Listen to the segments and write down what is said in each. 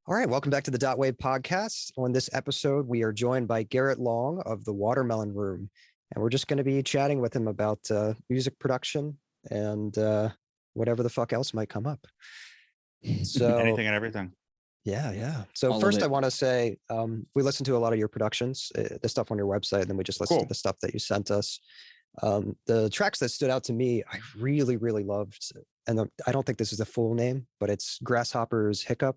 All right, welcome back to the Dot Wave podcast. On this episode, we are joined by Garrett Long of the Watermelon Room, and we're just going to be chatting with him about music production and whatever the fuck else might come up. So anything and everything. Yeah. So All of first, it. I want to say we listened to a lot of your productions, the stuff on your website, and then we just listened to the stuff that you sent us. The tracks that stood out to me, I really, really loved, and I don't think this is the full name, but it's Grasshopper's Hiccup.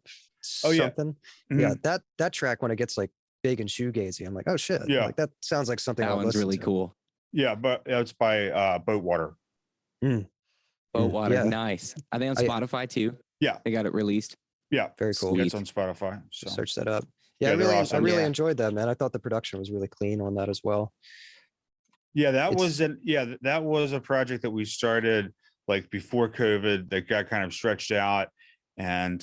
Oh, yeah. Something. Mhm. Yeah, that track when it gets like big and shoegazy, I'm like, oh shit. Yeah. Like that sounds like something That I'll one's listen really to. cool. Yeah, but it's by Boatwater. Boatwater, Yeah. nice. I think on Spotify too. Yeah. They got it released. Yeah, Very cool. Sweet. it's on Spotify. So Search that up. Yeah, Yeah, they're I awesome. really Yeah. enjoyed that, man. I thought the production was really clean on that as well. yeah, It's- that was a project that we started like before COVID that got kind of stretched out and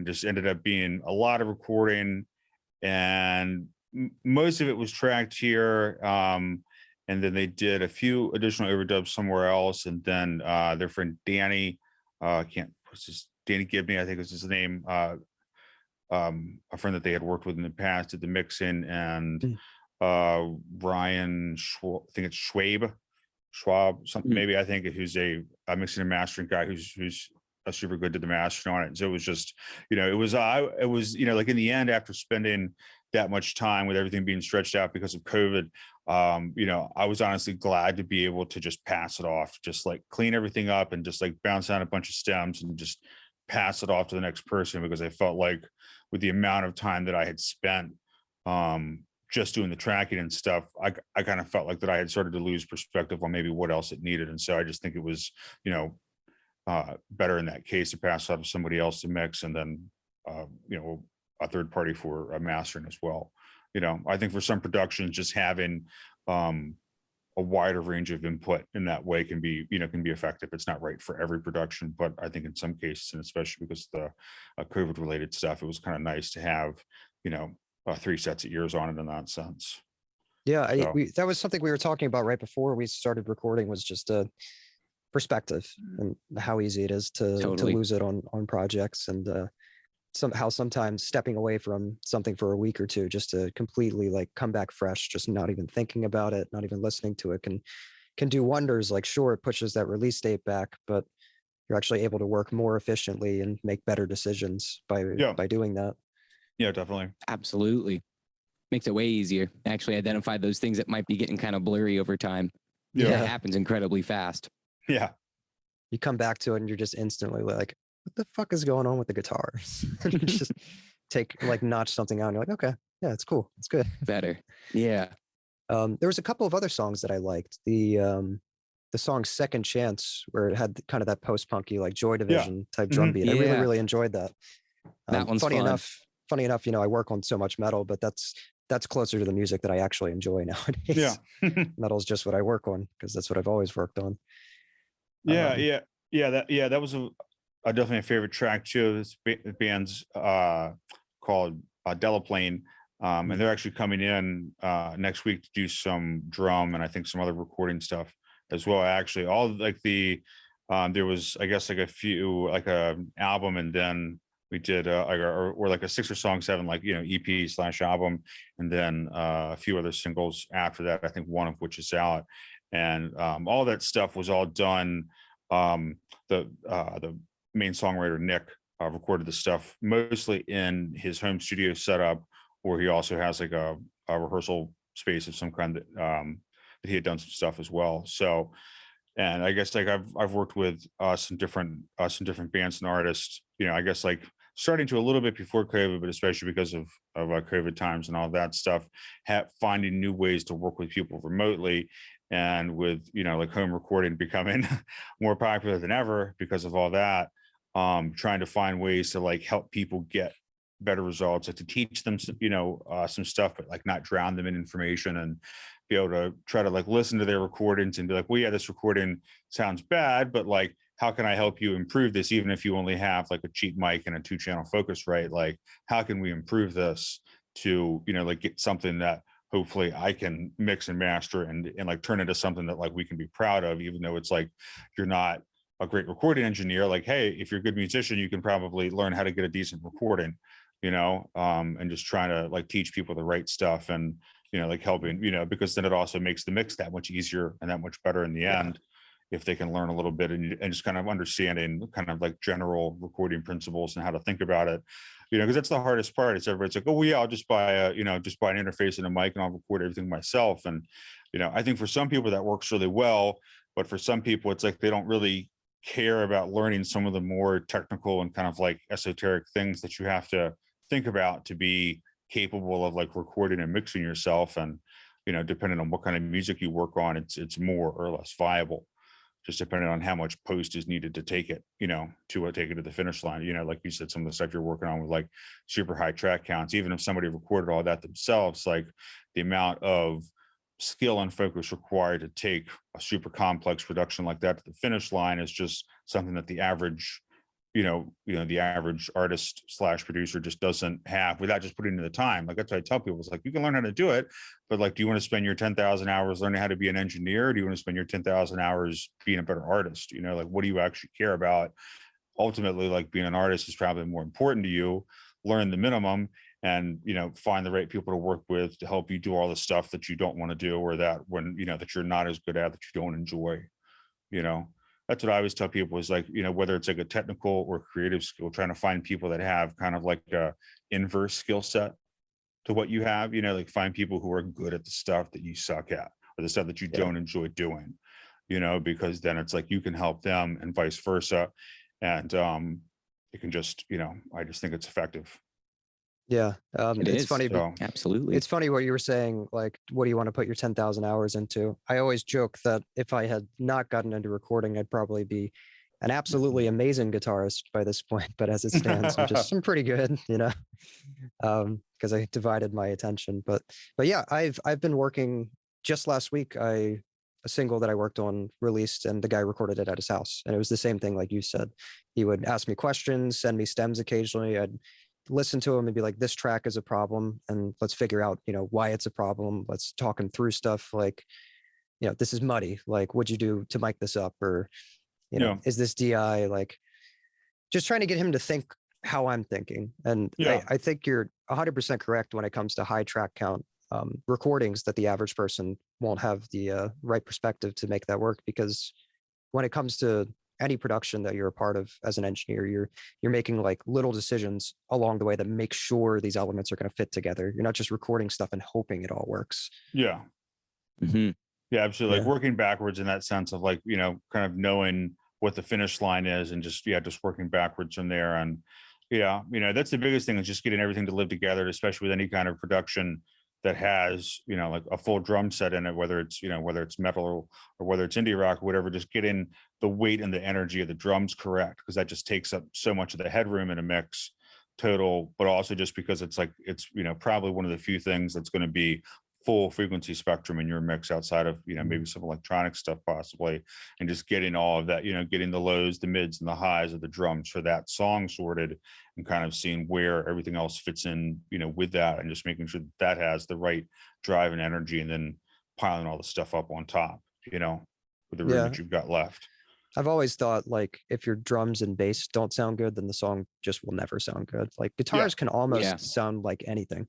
just ended up being a lot of recording, and most of it was tracked here. And then they did a few additional overdubs somewhere else, and then their friend Danny, Danny Gibney, I think was his name, a friend that they had worked with in the past, did the mixing, and Ryan, I think it's Schwab, something maybe, I think, who's a mixing and mastering guy who's a super good, did the mastering on it. And so it was just, it was like in the end, after spending that much time with everything being stretched out because of COVID, I was honestly glad to be able to just pass it off, just like clean everything up and just like bounce out a bunch of stems and just pass it off to the next person, because I felt like with the amount of time that I had spent just doing the tracking and stuff, I kind of felt like that I had started to lose perspective on maybe what else it needed. And so I just think it was, better in that case to pass off to somebody else to mix, and then, a third party for mastering as well. I think for some productions, just having a wider range of input in that way can be effective. It's not right for every production, but I think in some cases, and especially because the COVID related stuff, it was kind of nice to have, 3 sets of ears on it in that sense. Yeah, So- that was something we were talking about right before we started recording, was just a perspective and how easy it is to Totally. lose it on projects, and somehow sometimes stepping away from something for a week or two just to completely like come back fresh, just not even thinking about it, not even listening to it, can do wonders. Like, sure, it pushes that release date back, but you're actually able to work more efficiently and make better decisions by doing that. Yeah, definitely. Absolutely. Makes it way easier. Actually identify those things that might be getting kind of blurry over time. Yeah. That happens incredibly fast. Yeah. You come back to it and you're just instantly like, what the fuck is going on with the guitars? Just notch something out and you're like, okay, yeah, it's cool, it's good. Better. Yeah. There was a couple of other songs that I liked. The song Second Chance, where it had kind of that post-punky like Joy Division type drum beat. I really, Yeah. really enjoyed that. That one's funny fun. enough, I work on so much metal, but that's closer to the music that I actually enjoy nowadays. Yeah. Metal is just what I work on because that's what I've always worked on. That was definitely a favorite track too. This band's called Delaplane, and they're actually coming in next week to do some drum and I think some other recording stuff as well. Actually, all like there was, I guess, like a few, like a album, and then we did or like a 6 or song 7 like EP/album, and then a few other singles after that, I think one of which is out, and all that stuff was all done. The main songwriter Nick recorded the stuff mostly in his home studio setup, or he also has like a rehearsal space of some kind that he had done some stuff as well. So, and I guess like I've worked with some different bands and artists, I guess like starting to a little bit before COVID, but especially because of COVID times and all that stuff, finding new ways to work with people remotely. And with, like home recording becoming more popular than ever because of all that, trying to find ways to like help people get better results, like to teach them, some stuff, but like not drown them in information, and be able to try to like listen to their recordings and be like, well, yeah, this recording sounds bad, but like, how can I help you improve this? Even if you only have like a cheap mic and a 2-channel focus, right? Like, how can we improve this to, like get something that hopefully I can mix and master and like turn into something that like we can be proud of, even though it's like you're not a great recording engineer. Like, hey, if you're a good musician, you can probably learn how to get a decent recording. and just trying to like teach people the right stuff and, like helping, because then it also makes the mix that much easier and that much better in the end if they can learn a little bit and just kind of understanding kind of like general recording principles and how to think about it, because that's the hardest part. Is everybody's like, oh, well, yeah, I'll just buy just buy an interface and a mic and I'll record everything myself. And, I think for some people that works really well, but for some people, it's like they don't really care about learning some of the more technical and kind of like esoteric things that you have to think about to be capable of like recording and mixing yourself. And, depending on what kind of music you work on, it's more or less viable, just depending on how much post is needed to take it, to take it to the finish line. Like you said, some of the stuff you're working on with like super high track counts, even if somebody recorded all that themselves, like the amount of skill and focus required to take a super complex production like that to the finish line is just something that the average, the average artist / producer just doesn't have without just putting in the time. Like that's what I tell people. It's like, you can learn how to do it, but like, do you want to spend your 10,000 hours learning how to be an engineer? Or do you want to spend your 10,000 hours being a better artist? Like, what do you actually care about? Ultimately, like being an artist is probably more important to you. Learn the minimum and, find the right people to work with to help you do all the stuff that you don't want to do, or that when, that you're not as good at, that you don't enjoy, that's what I always tell people is like, whether it's like a technical or creative skill, trying to find people that have kind of like a inverse skill set to what you have, like find people who are good at the stuff that you suck at or the stuff that you don't enjoy doing, because then it's like you can help them and vice versa. And it can just, I just think it's effective. Yeah. It's funny. So, Absolutely. It's funny what you were saying, like, what do you want to put your 10,000 hours into? I always joke that if I had not gotten into recording, I'd probably be an absolutely amazing guitarist by this point. But as it stands, I'm pretty good, because I divided my attention. But yeah, I've been working. Just last week, a single that I worked on released, and the guy recorded it at his house. And it was the same thing, like you said. He would ask me questions, send me stems occasionally. I'd listen to him and be like, this track is a problem, and let's figure out, why it's a problem. Let's talk him through stuff like, this is muddy. Like, what'd you do to mic this up? Or, is this DI? Like, just trying to get him to think how I'm thinking. And I think you're 100% correct when it comes to high track count recordings, that the average person won't have the right perspective to make that work. Because when it comes to any production that you're a part of as an engineer, you're making like little decisions along the way that make sure these elements are going to fit together. You're not just recording stuff and hoping it all works. Yeah. Mm-hmm. Yeah, absolutely. Like working backwards in that sense of like, kind of knowing what the finish line is and just working backwards from there. And that's the biggest thing, is just getting everything to live together, especially with any kind of production that has, like a full drum set in it, whether it's metal or whether it's indie rock or whatever, just getting the weight and the energy of the drums correct, because that just takes up so much of the headroom in a mix total, but also just because it's like, it's, probably one of the few things that's going to be full frequency spectrum in your mix outside of, maybe some electronic stuff possibly, and just getting all of that, getting the lows, the mids and the highs of the drums for that song sorted, and kind of seeing where everything else fits in, with that, and just making sure that has the right drive and energy, and then piling all the stuff up on top, with the room that you've got left. I've always thought, like, if your drums and bass don't sound good, then the song just will never sound good. Like, guitars can almost sound like anything.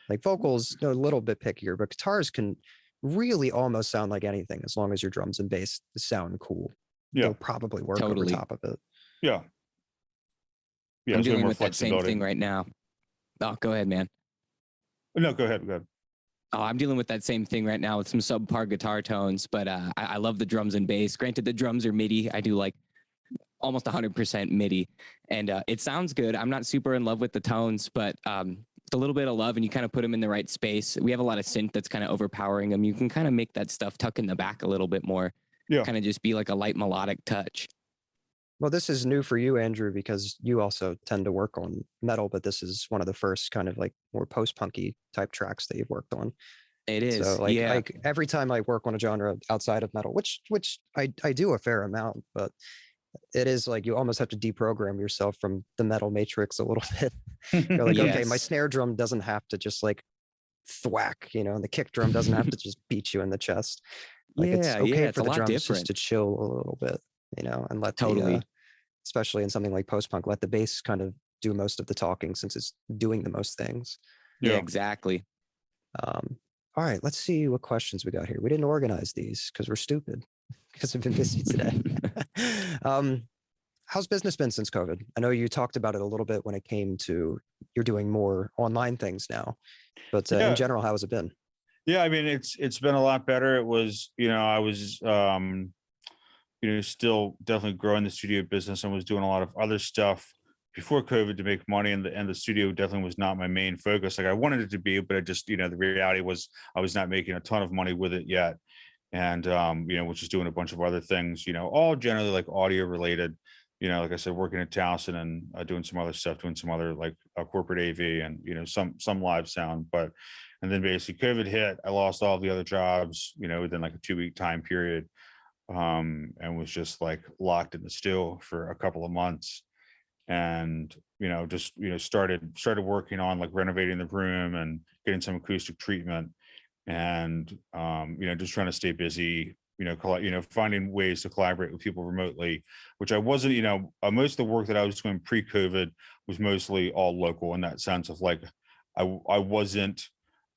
Like, vocals are a little bit pickier, but guitars can really almost sound like anything as long as your drums and bass sound cool. They'll probably work over top of it. Yeah. I'm dealing with that same thing right now. Oh, go ahead, man. No, go ahead. Oh, I'm dealing with that same thing right now with some subpar guitar tones, but I love the drums and bass. Granted, the drums are MIDI. I do like almost 100% MIDI, and it sounds good. I'm not super in love with the tones, but it's a little bit of love, and you kind of put them in the right space. We have a lot of synth that's kind of overpowering them. You can kind of make that stuff tuck in the back a little bit more. Kind of just be like a light melodic touch. Well, this is new for you, Andrew, because you also tend to work on metal, but this is one of the first kind of like more post-punky type tracks that you've worked on. It is. So like every time I work on a genre outside of metal, which I do a fair amount, but it is like you almost have to deprogram yourself from the metal matrix a little bit. You're like, okay, my snare drum doesn't have to just like thwack, and the kick drum doesn't have to just beat you in the chest. Like it's okay for the drums just to chill a little bit, and let especially in something like post-punk, let the bass kind of do most of the talking since it's doing the most things. Yeah, exactly. All right, let's see what questions we got here. We didn't organize these because we're stupid because we've been busy today. How's business been since COVID? I know you talked about it a little bit when it came to you're doing more online things now, but in general, how has it been? Yeah, I mean, it's been a lot better. It was, I was, still definitely growing the studio business and was doing a lot of other stuff before COVID to make money. And the studio definitely was not my main focus. Like I wanted it to be, but it just, the reality was I was not making a ton of money with it yet. And, was just doing a bunch of other things, all generally like audio related, like I said, working at Towson and doing some other stuff, doing some other like corporate AV and, some live sound. And then basically COVID hit, I lost all the other jobs, within like a 2-week time period, and was just like locked in the still for a couple of months. And, just, started working on like renovating the room and getting some acoustic treatment and, just trying to stay busy, finding ways to collaborate with people remotely, which I wasn't, most of the work that I was doing pre-COVID was mostly all local in that sense of like, I wasn't,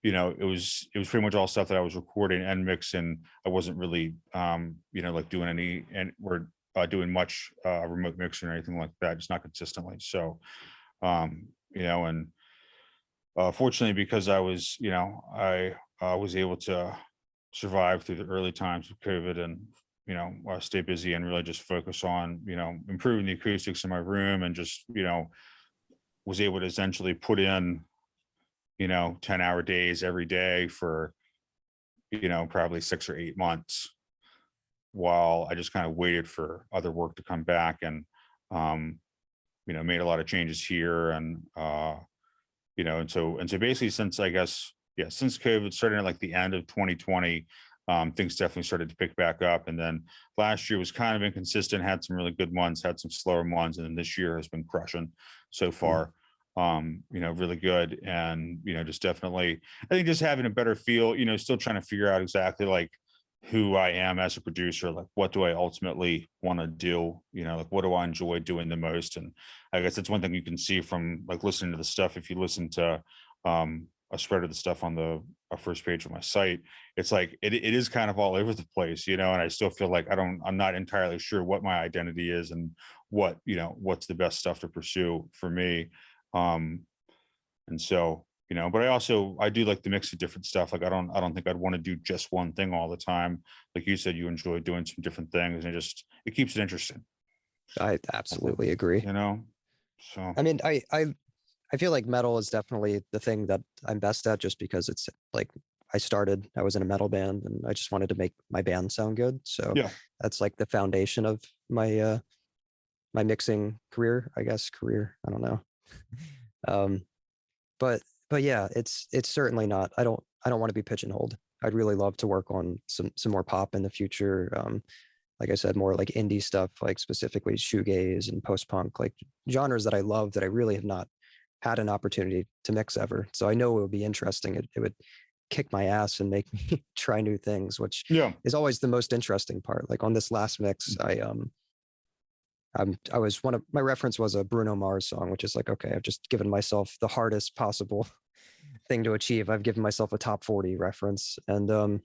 it was pretty much all stuff that I was recording and mixing. I wasn't really, like doing doing much remote mixing or anything like that, just not consistently. So, and fortunately, because I was, I was able to survive through the early times of COVID and, stay busy and really just focus on, improving the acoustics in my room and just, was able to essentially put in, 10-hour days every day for, probably 6 or 8 months while I just kind of waited for other work to come back and, made a lot of changes here and, and so basically since since COVID started at like the end of 2020, things definitely started to pick back up. And then last year was kind of inconsistent, had some really good months, had some slower ones. And then this year has been crushing so far, really good. And, just definitely, I think just having a better feel, still trying to figure out exactly like who I am as a producer, like what do I ultimately want to do, like what do I enjoy doing the most. And I guess that's one thing you can see from like listening to the stuff. If you listen to a spread of the stuff on the first page of my site, it's like it is kind of all over the place, and I still feel like I'm not entirely sure what my identity is and what, what's the best stuff to pursue for me. And so, but I do like the mix of different stuff. Like I don't think I'd want to do just one thing all the time. Like you said, you enjoy doing some different things and it keeps it interesting. I absolutely agree. So I mean, I feel like metal is definitely the thing that I'm best at just because it's like I was in a metal band and I just wanted to make my band sound good. So yeah, that's like the foundation of my my mixing career, I guess. I don't know. But yeah, it's certainly not. I don't want to be pigeonholed. I'd really love to work on some more pop in the future. Like I said, more like indie stuff, like specifically shoegaze and post-punk, like genres that I love that I really have not had an opportunity to mix ever. So I know it would be interesting. It would kick my ass and make me try new things, which is always the most interesting part. Like on this last mix, I was my reference was a Bruno Mars song, which is like, okay, I've just given myself the hardest possible thing to achieve. I've given myself a top 40 reference. And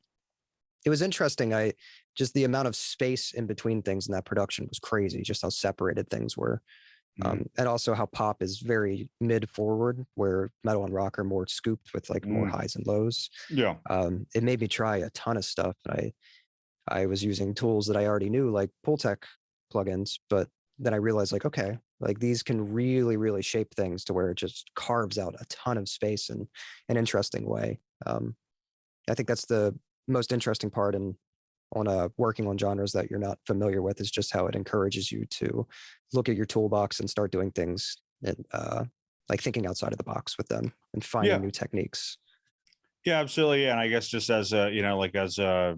it was interesting. Just the amount of space in between things in that production was crazy, just how separated things were. And also how pop is very mid forward, where metal and rock are more scooped with like more highs and lows. Yeah. It made me try a ton of stuff. I was using tools that I already knew, like Pultec plugins, but then I realized like, okay, like these can really, really shape things to where it just carves out a ton of space in an interesting way. I think that's the most interesting part on working on genres that you're not familiar with, is just how it encourages you to look at your toolbox and start doing things and like thinking outside of the box with them and finding new techniques. Yeah, absolutely. Yeah. And I guess just as a, like as a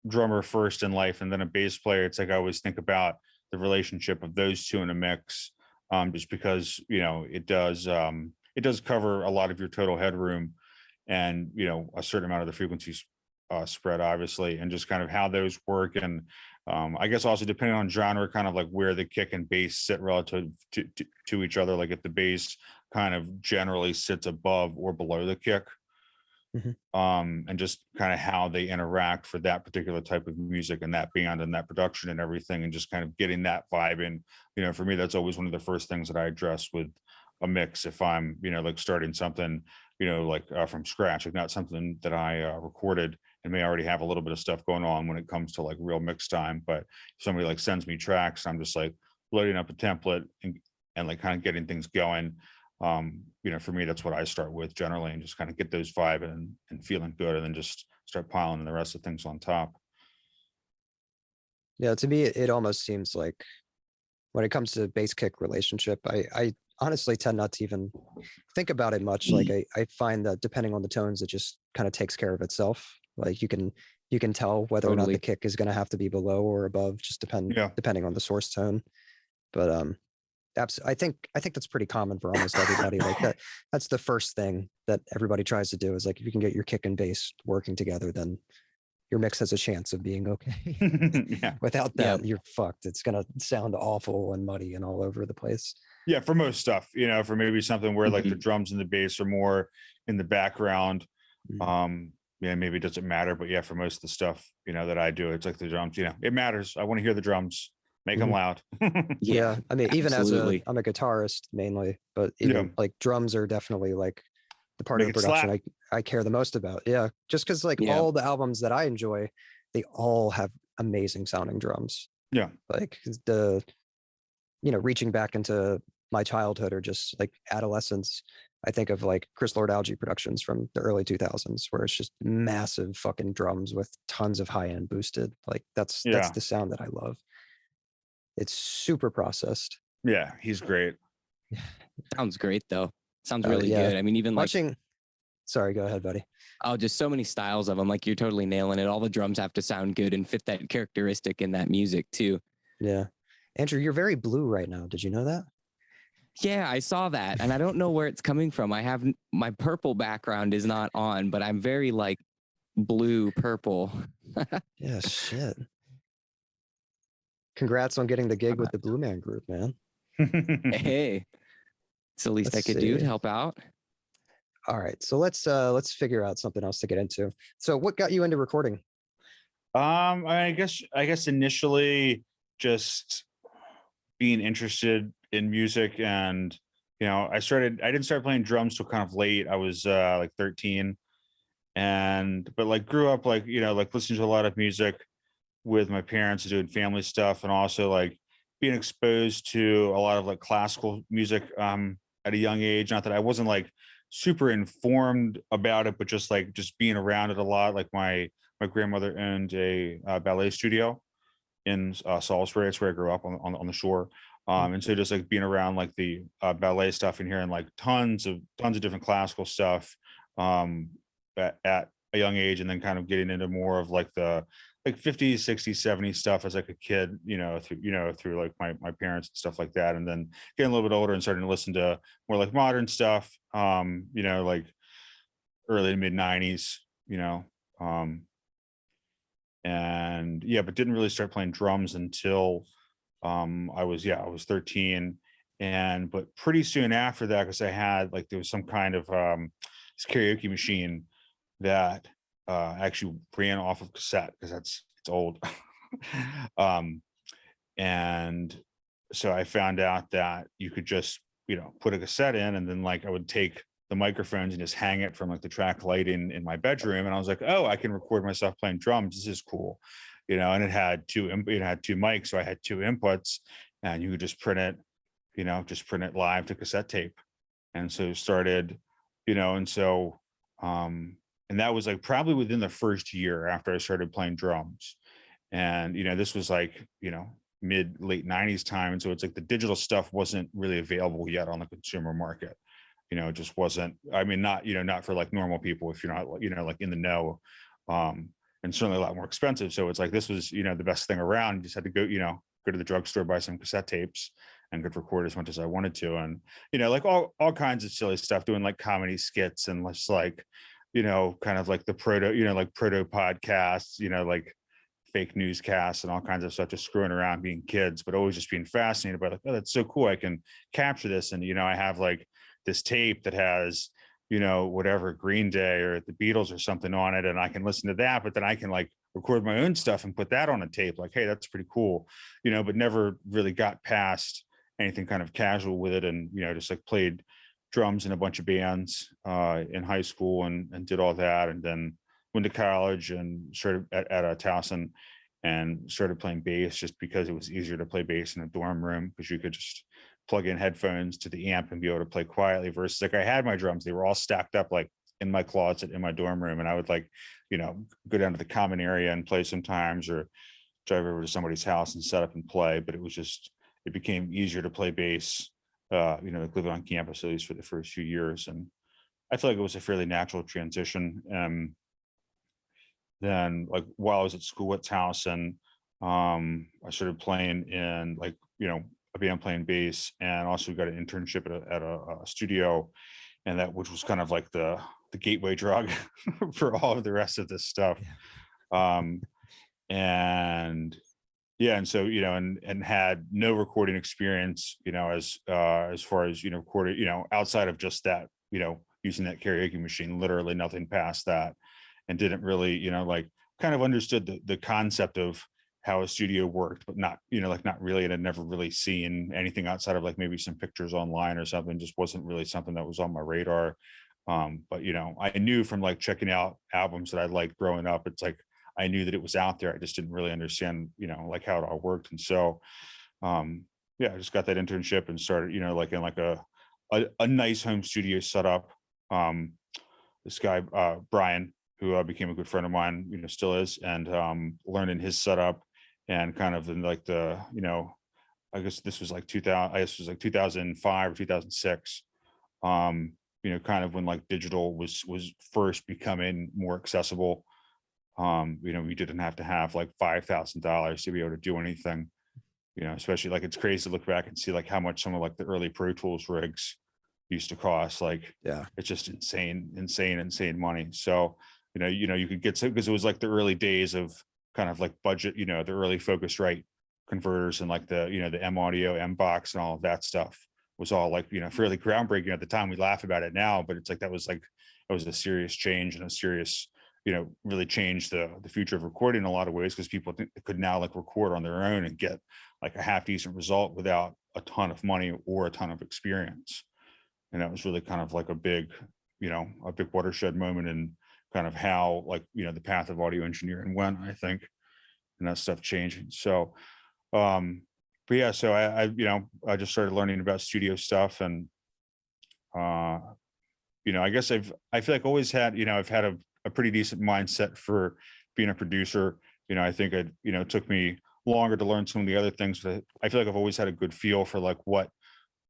drummer first in life and then a bass player, it's like I always think about the relationship of those two in a mix, just because, it does cover a lot of your total headroom and, a certain amount of the frequencies spread, obviously, and just kind of how those work. And I guess also depending on genre, kind of like where the kick and bass sit relative to each other. Like if the bass kind of generally sits above or below the kick, and just kind of how they interact for that particular type of music and that band and that production and everything, and just kind of getting that vibe in. You know, for me, that's always one of the first things that I address with a mix if I'm, you know, like starting something, you know, like from scratch, like not something that I recorded and may already have a little bit of stuff going on when it comes to like real mix time. But if somebody like sends me tracks, I'm just like loading up a template and like kind of getting things going. You know, for me, that's what I start with generally, and just kind of get those vibe and feeling good, and then just start piling in the rest of things on top. Yeah, to me, it almost seems like when it comes to bass kick relationship, I honestly tend not to even think about it much. Like I find that depending on the tones, it just kind of takes care of itself. Like you can tell whether or not the kick is going to have to be below or above, just depending on the source tone. But I think that's pretty common for almost everybody. Like that's the first thing that everybody tries to do is like, if you can get your kick and bass working together, then your mix has a chance of being okay. Yeah. Without that, you're fucked. It's gonna sound awful and muddy and all over the place. Yeah, for most stuff, you know, for maybe something where like the drums and the bass are more in the background. Yeah, maybe it doesn't matter, but yeah, for most of the stuff, you know, that I do, it's like the drums, you know, it matters. I want to hear the drums, make them loud. Yeah, I mean, even I'm a guitarist mainly, but even like drums are definitely like the part of the production I care the most about. Yeah, just because like all the albums that I enjoy, they all have amazing sounding drums. Yeah, like reaching back into my childhood or just like adolescence, I think of like Chris Lord Alge productions from the early 2000s, where it's just massive fucking drums with tons of high end boosted. Like that's the sound that I love. It's super processed. Yeah, he's great. Sounds great though. Sounds really good. I mean, even watching. Sorry, go ahead, buddy. Oh, just so many styles of them. Like you're totally nailing it. All the drums have to sound good and fit that characteristic in that music too. Yeah. Andrew, you're very blue right now. Did you know that? Yeah, I saw that. And I don't know where it's coming from. I have my purple background is not on, but I'm very like blue purple. Yeah, shit. Congrats on getting the gig with the Blue Man Group, man. Hey, it's the least I could do to help out. All right, so let's figure out something else to get into. So what got you into recording? I guess initially just being interested in music, and you know, I didn't start playing drums till kind of late. I was like 13, but like grew up like, you know, like listening to a lot of music with my parents doing family stuff, and also like being exposed to a lot of like classical music at a young age. Not that I wasn't like super informed about it, but just being around it a lot. Like my grandmother owned a ballet studio in Salisbury. It's where I grew up on the shore. And so just like being around like the ballet stuff and hearing like tons of different classical stuff at a young age, and then kind of getting into more of like the like 50s, 60s, 70s stuff as like a kid, through like my parents and stuff like that. And then getting a little bit older and starting to listen to more like modern stuff, like early to mid 90s, and yeah, but didn't really start playing drums until I was 13. But pretty soon after that, because I had there was some kind of this karaoke machine that actually ran off of cassette, because it's old. And so I found out that you could just put a cassette in, and then I would take the microphones and just hang it from the track lighting in my bedroom, and I was like, oh, I can record myself playing drums. This is cool. And it had two mics, so I had two inputs, and you could just print it live to cassette tape. And so started, and that was probably within the first year after I started playing drums. And this was mid late 90s time, and so it's the digital stuff wasn't really available yet on the consumer market. It just wasn't. I mean, not for normal people if you're not in the know, and certainly a lot more expensive. So it's this was the best thing around. You just had to go to the drugstore, buy some cassette tapes, and could record as much as I wanted to. And all kinds of silly stuff, doing comedy skits and just kind of like the proto podcasts, like fake newscasts and all kinds of stuff, just screwing around being kids, but always just being fascinated by like, oh, that's so cool. I can capture this. And, I have like this tape that has, whatever Green Day or the Beatles or something on it. And I can listen to that, but then I can like record my own stuff and put that on a tape. Like, hey, that's pretty cool, but never really got past anything kind of casual with it. And, just like played drums in a bunch of bands in high school and did all that. And then went to college and started at a Towson and started playing bass just because it was easier to play bass in a dorm room because you could just plug in headphones to the amp and be able to play quietly versus like I had my drums, they were all stacked up like in my closet in my dorm room. And I would like, go down to the common area and play sometimes or drive over to somebody's house and set up and play. But it became easier to play bass, like living on campus, at least for the first few years. And I feel like it was a fairly natural transition. Then like while I was at school at Towson, I started playing in like, a band playing bass and also got an internship at a studio and which was kind of like the gateway drug for all of the rest of this stuff. And yeah, and so, and had no recording experience, as far as, recorded, outside of just that, using that karaoke machine, literally nothing past that. And didn't really, like kind of understood the concept of how a studio worked, but not, not really. And I'd never really seen anything outside of like maybe some pictures online or something, just wasn't really something that was on my radar. But, I knew from like checking out albums that I liked growing up, it's like, I knew that it was out there. I just didn't really understand, like how it all worked. And so, yeah, I just got that internship and started, like in like a nice home studio setup. This guy, Brian, who became a good friend of mine, still is, and learning his setup and kind of in like I guess this was like 2000, I guess it was like 2005 or 2006, kind of when like digital was first becoming more accessible. We didn't have to have like $5,000 to be able to do anything, especially like it's crazy to look back and see like how much some of like the early Pro Tools rigs used to cost. Like, Yeah, it's just insane money. So, you could get some, because it was like the early days of kind of like budget, the early Focusrite converters and like the, the M Audio, M Box and all of that stuff was all like, fairly groundbreaking at the time. We laugh about it now, but it's like, that was a serious change and a serious, really changed the future of recording in a lot of ways, because people could now like record on their own and get like a half decent result without a ton of money or a ton of experience. And that was really kind of like a big watershed moment in kind of how like, the path of audio engineering went, I think, and that stuff changing. So, but yeah, so I just started learning about studio stuff and, I guess I feel like always had, I've had a pretty decent mindset for being a producer. I think it took me longer to learn some of the other things, but I feel like I've always had a good feel for like what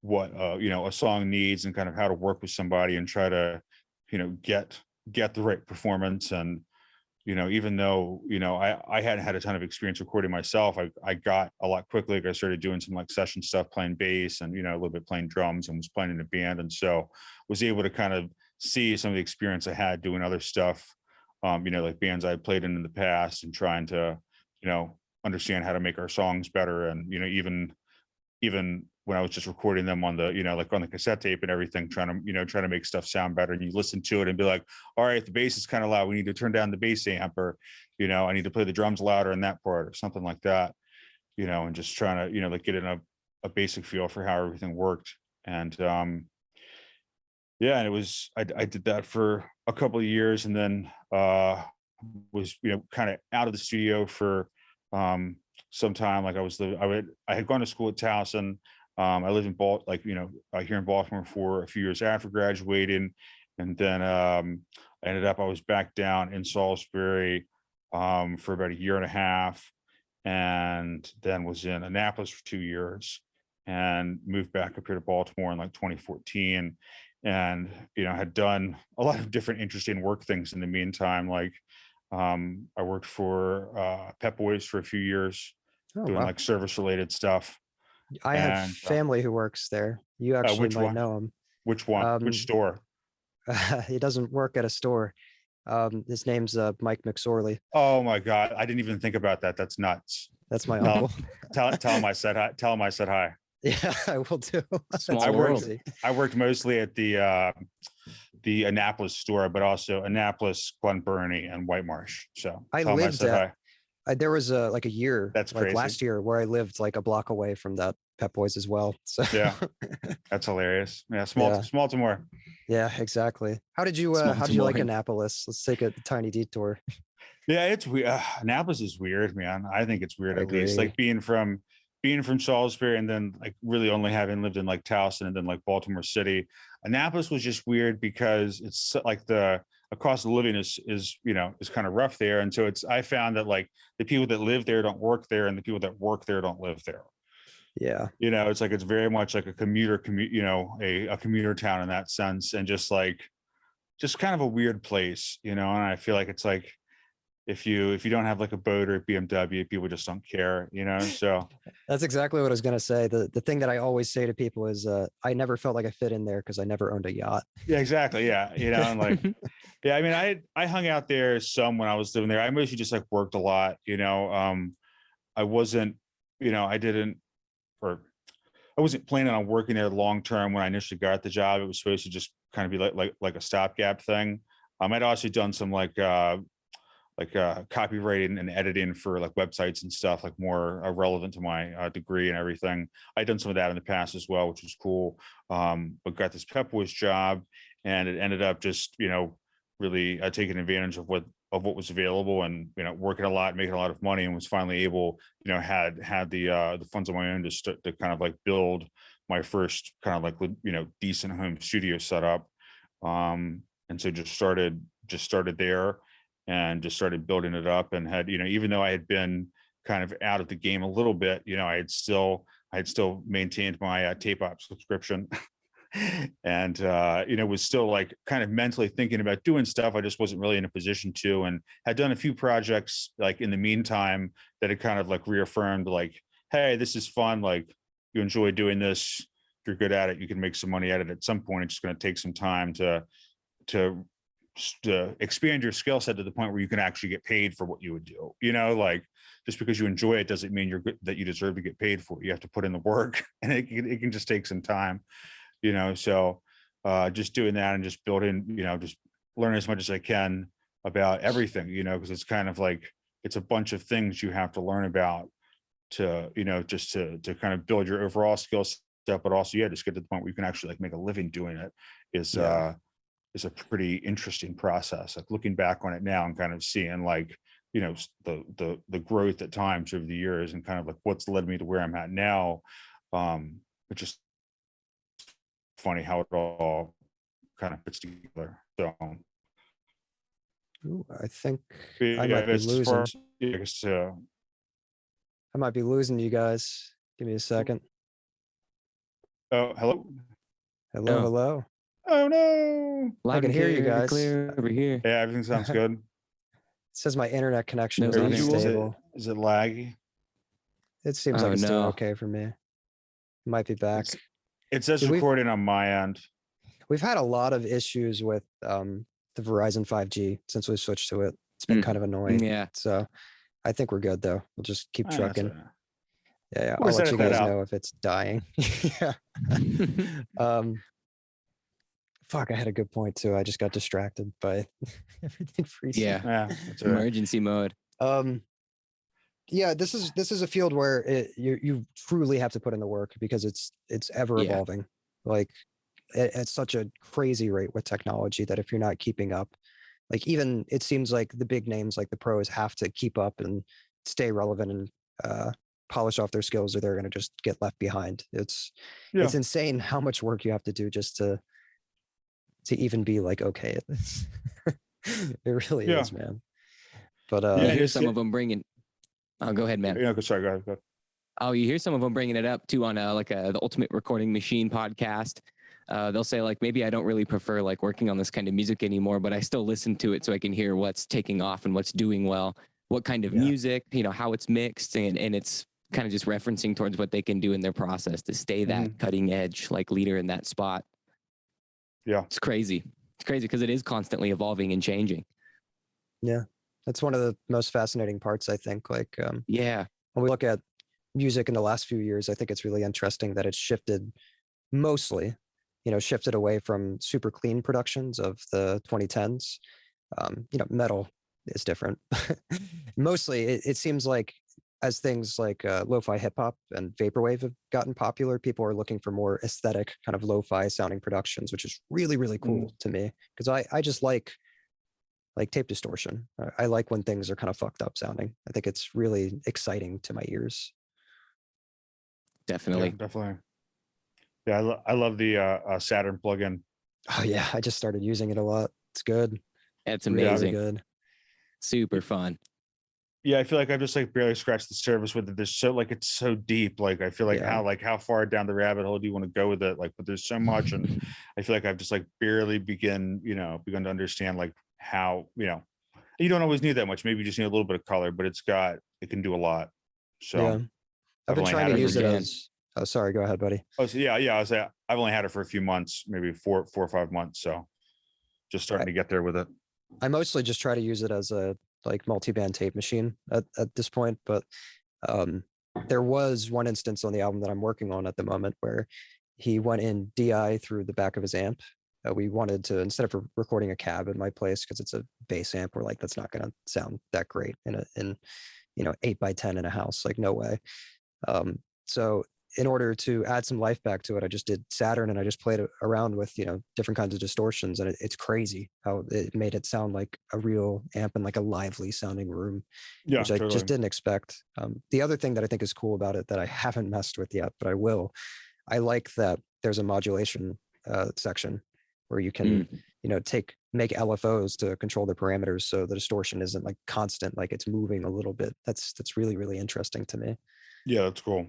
a song needs and kind of how to work with somebody and try to, get the right performance. And, even though, I hadn't had a ton of experience recording myself, I got a lot quickly. Like I started doing some like session stuff, playing bass and, a little bit playing drums, and was playing in a band. And so was able to kind of see some of the experience I had doing other stuff, like bands I played in the past, and trying to, understand how to make our songs better. And, even when I was just recording them on the, like on the cassette tape and everything, trying to make stuff sound better. And you listen to it and be like, all right, the bass is kind of loud. We need to turn down the bass amp, or, I need to play the drums louder in that part or something like that, and just trying to, like get in a basic feel for how everything worked. And, yeah, and it was, I did that for a couple of years, and then, was, kind of out of the studio for, some time. Like I had gone to school at Towson. I lived in here in Baltimore for a few years after graduating. And then, I was back down in Salisbury, for about a year and a half, and then was in Annapolis for 2 years and moved back up here to Baltimore in like 2014. And, had done a lot of different interesting work things in the meantime. Like, I worked for Pep Boys for a few years, oh doing wow, like service related stuff. I have And family who works there. You actually which might one? know him. Which one? Which store? He doesn't work at a store. His name's Mike McSorley. Oh my God, I didn't even think about that. That's nuts. That's my Tell, uncle. tell him I said hi. Tell him I said hi. Yeah, I will too. Small I world. worked. I worked mostly at the Annapolis store, but also Annapolis, Glen Burnie, and White Marsh. So I tell him I lived said at. hi. There was like a year, That's like crazy. last year, where I lived like a block away from that Pep Boys as well. So Yeah, that's hilarious. Yeah, Yeah. small to more. yeah, exactly. How did you Small how to did you like more. Annapolis? Let's take a tiny detour. Yeah, it's weird. Annapolis is weird, man. I think it's weird I at least. agree. Like being from Salisbury and then like really only having lived in like Towson and then like Baltimore City. Annapolis was just weird because it's like the cost of living is kind of rough there. And so I found that like the people that live there don't work there and the people that work there don't live there. Yeah, It's like it's very much like a a commuter town in that sense, and just kind of a weird place, and I feel like it's like if you don't have like a boat or a BMW, people just don't care, so that's exactly what I was gonna say. The thing that I always say to people is, I never felt like I fit in there because I never owned a yacht. yeah, exactly, yeah, and like yeah, I mean, I hung out there some when I was living there. I mostly just like worked a lot, I wasn't, I didn't, or I wasn't planning on working there long term when I initially got the job. It was supposed to just kind of be like a stopgap thing. I'd also done some copywriting and editing for like websites and stuff, like more relevant to my degree and everything. I'd done some of that in the past as well, which was cool. But got this Pep Boys job, and it ended up just really taking advantage of what was available, and working a lot, making a lot of money, and was finally able, had the funds on my own to kind of like build my first kind of like decent home studio setup. And so just started there, and just started building it up, and had even though I had been kind of out of the game a little bit, I had still maintained my tape op subscription. And was still like kind of mentally thinking about doing stuff. I just wasn't really in a position to, and had done a few projects like in the meantime that had kind of like reaffirmed like, hey, this is fun, like you enjoy doing this, if you're good at it, you can make some money at it at some point. It's just going to take some time to expand your skill set to the point where you can actually get paid for what you would do. Like just because you enjoy it doesn't mean you're good, that you deserve to get paid for it. You have to put in the work, and it can just take some time. So just doing that and just building, just learn as much as I can about everything, because it's kind of like it's a bunch of things you have to learn about to, just to kind of build your overall skill set, but also just get to the point where you can actually like make a living doing it is a pretty interesting process. Like looking back on it now and kind of seeing like, the growth at times over the years, and kind of like what's led me to where I'm at now. Which is funny how it all kind of fits together. So Ooh, I think yeah, I might be as far losing. as, I guess, I might be losing you guys. Give me a second. oh, hello. Hello, Oh. hello. Oh no. I can hear you guys. Clear over here. Yeah, everything sounds good. It says my internet connection No is bother. unstable. Is it laggy? It seems like Oh, it's doing no. okay for me. Might be back. It says Dude, recording on my end. We've had a lot of issues with the Verizon 5G since we switched to it. It's been kind of annoying. Yeah. So I think we're good though. We'll just keep trucking. Yeah. We'll I'll let set you that guys out. know if it's dying. Yeah. Fuck, I had a good point too. I just got distracted by everything freezing. Yeah. Yeah, that's all right. Emergency mode. Yeah, this is a field where you truly have to put in the work because it's ever Yeah. evolving. Like at such a crazy rate with technology that if you're not keeping up, like even it seems like the big names like the pros have to keep up and stay relevant and polish off their skills, or they're going to just get left behind. It's insane how much work you have to do just to even be like okay at this. It really is, man. But you hear some of them bringing. Oh, go ahead, man. Yeah, sorry, go ahead. Oh, you hear some of them bringing it up too on the Ultimate Recording Machine podcast. They'll say like, maybe I don't really prefer like working on this kind of music anymore, but I still listen to it so I can hear what's taking off and what's doing well, what kind of music, how it's mixed, and it's kind of just referencing towards what they can do in their process to stay that cutting edge like leader in that spot. Yeah, it's crazy. It's crazy because it is constantly evolving and changing. Yeah, that's one of the most fascinating parts, I think. Like Yeah. when we look at music in the last few years, I think it's really interesting that it's shifted mostly, shifted away from super clean productions of the 2010s. Metal is different. Mostly, it seems like as things like lo-fi hip hop and vaporwave have gotten popular, people are looking for more aesthetic kind of lo-fi sounding productions, which is really, really cool to me because I just like tape distortion. I like when things are kind of fucked up sounding. I think it's really exciting to my ears. Definitely. Yeah, definitely. Yeah, I love the Saturn plugin. Oh yeah, I just started using it a lot. It's good. It's Really amazing. good. Super fun. Yeah, I feel like I've just like barely scratched the surface with it. There's so like it's so deep. Like I feel like how far down the rabbit hole do you want to go with it? Like, but there's so much, and I feel like I've just like barely begun to understand like how you don't always need that much. Maybe you just need a little bit of color, but it can do a lot. So Yeah, I've been only trying had to it use for it as. Oh, sorry. Go ahead, buddy. oh so yeah, I was I've only had it for a few months, maybe four or 5 months. So just starting to get there with it. I mostly just try to use it as a like multi-band tape machine at this point, but there was one instance on the album that I'm working on at the moment where he went in DI through the back of his amp. We wanted to, instead of recording a cab in my place, because it's a bass amp, we're like, that's not going to sound that great in 8x10 in a house, like no way. So in order to add some life back to it, I just did Saturn and I just played around with, different kinds of distortions. And it's crazy how it made it sound like a real amp in like a lively sounding room, which I just didn't expect. The other thing that I think is cool about it that I haven't messed with yet, but I will, I like that there's a modulation section where you can, make LFOs to control the parameters. So the distortion isn't like constant, like it's moving a little bit. That's really, really interesting to me. Yeah, that's cool.